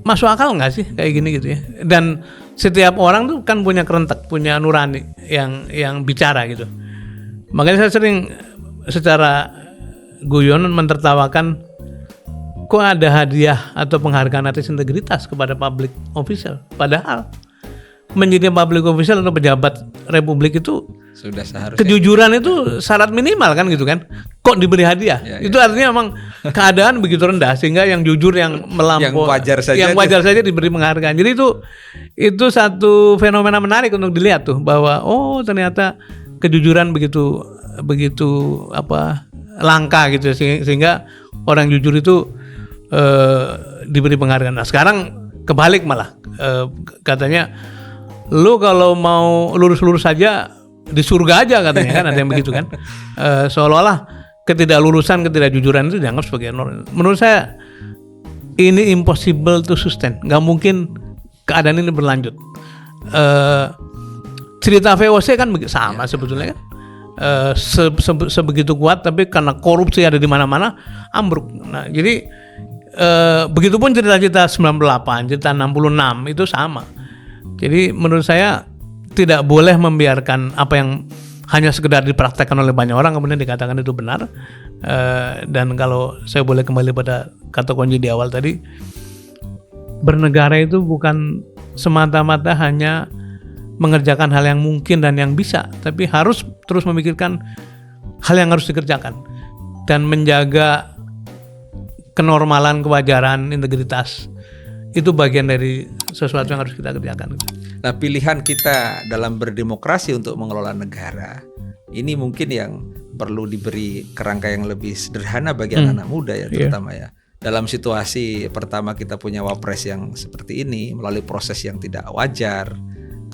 masuk akal nggak sih kayak gini gitu ya. Dan setiap orang tuh kan punya kerentak, punya nurani yang bicara gitu. Makanya saya sering secara guyonan mentertawakan, kok ada hadiah atau penghargaan atas integritas kepada public official, padahal menjadi public official atau pejabat republik itu sudah seharusnya kejujuran itu syarat minimal kan gitu kan. Kok diberi hadiah? Itu artinya memang keadaan begitu rendah sehingga yang jujur, yang melampaui, yang wajar saja diberi penghargaan. Jadi itu satu fenomena menarik untuk dilihat tuh, bahwa ternyata kejujuran begitu langka gitu, sehingga orang jujur itu diberi penghargaan. Nah, sekarang kebalik malah, katanya lu kalau mau lurus-lurus saja di surga aja katanya kan, ada yang begitu kan. Seolah-olah ketidaklulusan, ketidakjujuran itu dianggap sebagai normal. Menurut saya ini impossible to sustain, nggak mungkin keadaan ini berlanjut. Cerita VOC kan sama sebetulnya kan. Sebegitu kuat, tapi karena korupsi ada di mana-mana ambruk. Nah, jadi begitupun cerita-cerita 98, cerita 66 itu sama. Jadi menurut saya tidak boleh membiarkan apa yang hanya sekedar dipraktekkan oleh banyak orang kemudian dikatakan itu benar. Dan kalau saya boleh kembali pada kata kunci di awal tadi, bernegara itu bukan semata-mata hanya mengerjakan hal yang mungkin dan yang bisa, tapi harus terus memikirkan hal yang harus dikerjakan dan menjaga kenormalan, kewajaran, integritas. Itu bagian dari sesuatu yang harus kita kerjakan. Nah, pilihan kita dalam berdemokrasi untuk mengelola negara ini mungkin yang perlu diberi kerangka yang lebih sederhana bagi anak-anak muda ya, terutama ya. Dalam situasi pertama kita punya wapres yang seperti ini melalui proses yang tidak wajar.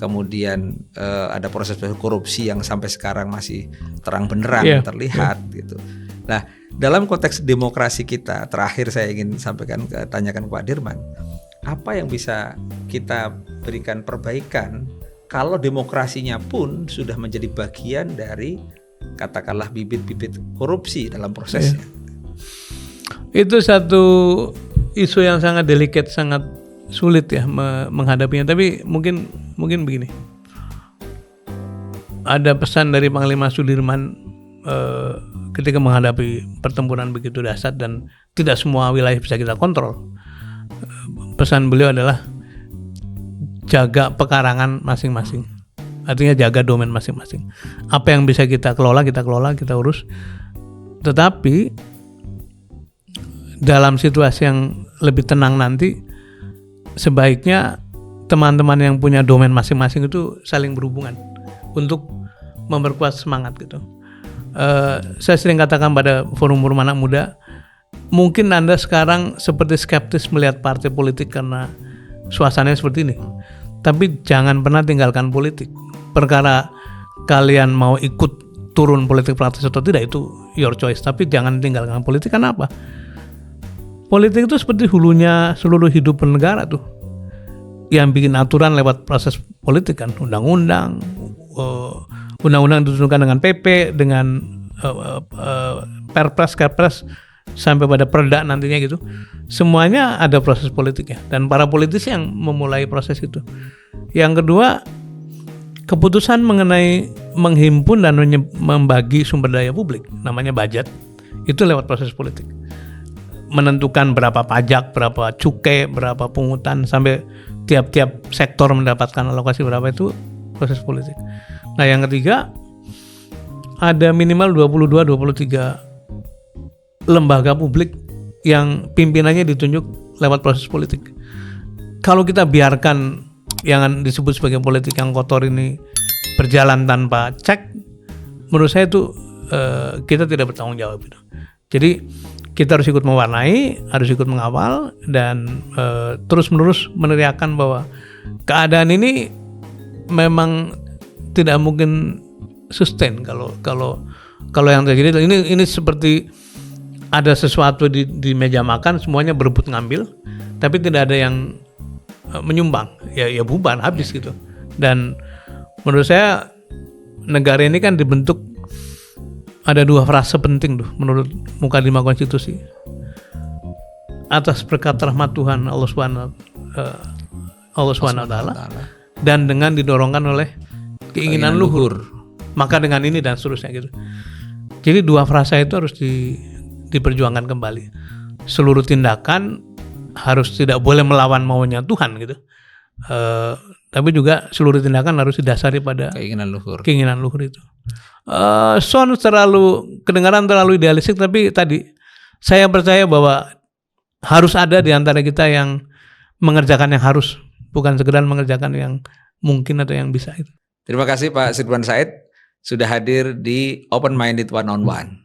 Kemudian ada proses korupsi yang sampai sekarang masih terang benderang terlihat gitu. Nah, dalam konteks demokrasi kita, terakhir saya ingin tanyakan ke Pak Dirman, apa yang bisa kita berikan perbaikan kalau demokrasinya pun sudah menjadi bagian dari katakanlah bibit-bibit korupsi dalam prosesnya? Itu satu isu yang sangat delicate, sangat sulit ya menghadapinya. Tapi mungkin begini, ada pesan dari Panglima Sudirman ketika menghadapi pertempuran begitu dahsyat dan tidak semua wilayah bisa kita kontrol. Pesan beliau adalah jaga pekarangan masing-masing, artinya jaga domain masing-masing. Apa yang bisa kita kelola, kita urus. Tetapi dalam situasi yang lebih tenang nanti, sebaiknya teman-teman yang punya domain masing-masing itu saling berhubungan untuk memperkuat semangat gitu. Saya sering katakan pada forum-forum anak muda, mungkin Anda sekarang seperti skeptis melihat partai politik karena suasananya seperti ini. Tapi jangan pernah tinggalkan politik. Perkara kalian mau ikut turun politik praktis atau tidak itu your choice. Tapi jangan tinggalkan politik. Karena apa? Politik itu seperti hulunya seluruh hidup bernegara tuh. Yang bikin aturan lewat proses politik kan, undang-undang ditentukan dengan PP, dengan perpres, kepres sampai pada perda nantinya gitu, semuanya ada proses politiknya dan para politisi yang memulai proses itu. Yang kedua, keputusan mengenai menghimpun dan membagi sumber daya publik, namanya budget, itu lewat proses politik. Menentukan berapa pajak, berapa cukai, berapa pungutan, sampai tiap-tiap sektor mendapatkan alokasi berapa, itu proses politik. Nah yang ketiga, ada minimal 22-23 lembaga publik yang pimpinannya ditunjuk lewat proses politik. Kalau kita biarkan yang disebut sebagai politik yang kotor ini berjalan tanpa cek, menurut saya itu kita tidak bertanggung jawab. Jadi kita harus ikut mewarnai, harus ikut mengawal, dan terus-menerus meneriakkan bahwa keadaan ini memang tidak mungkin sustain kalau yang terjadi ini seperti ada sesuatu di meja makan, semuanya berebut ngambil, tapi tidak ada yang menyumbang, ya bubar, habis gitu. Dan menurut saya negara ini kan dibentuk ada 2 frase penting tuh menurut muka 5 konstitusi. Atas berkat rahmat Tuhan Allah Subhanahu wa taala, dan dengan didorongkan oleh keinginan luhur. Maka dengan ini dan seterusnya gitu. Jadi 2 frasa itu harus diperjuangkan kembali. Seluruh tindakan harus tidak boleh melawan maunya Tuhan gitu. Tapi juga seluruh tindakan harus didasari pada keinginan luhur itu. Kedengaran terlalu idealistik, tapi tadi saya percaya bahwa harus ada di antara kita yang mengerjakan yang harus, bukan sekedar mengerjakan yang mungkin atau yang bisa itu. Terima kasih Pak Sidwan Said sudah hadir di Open Minded One on One.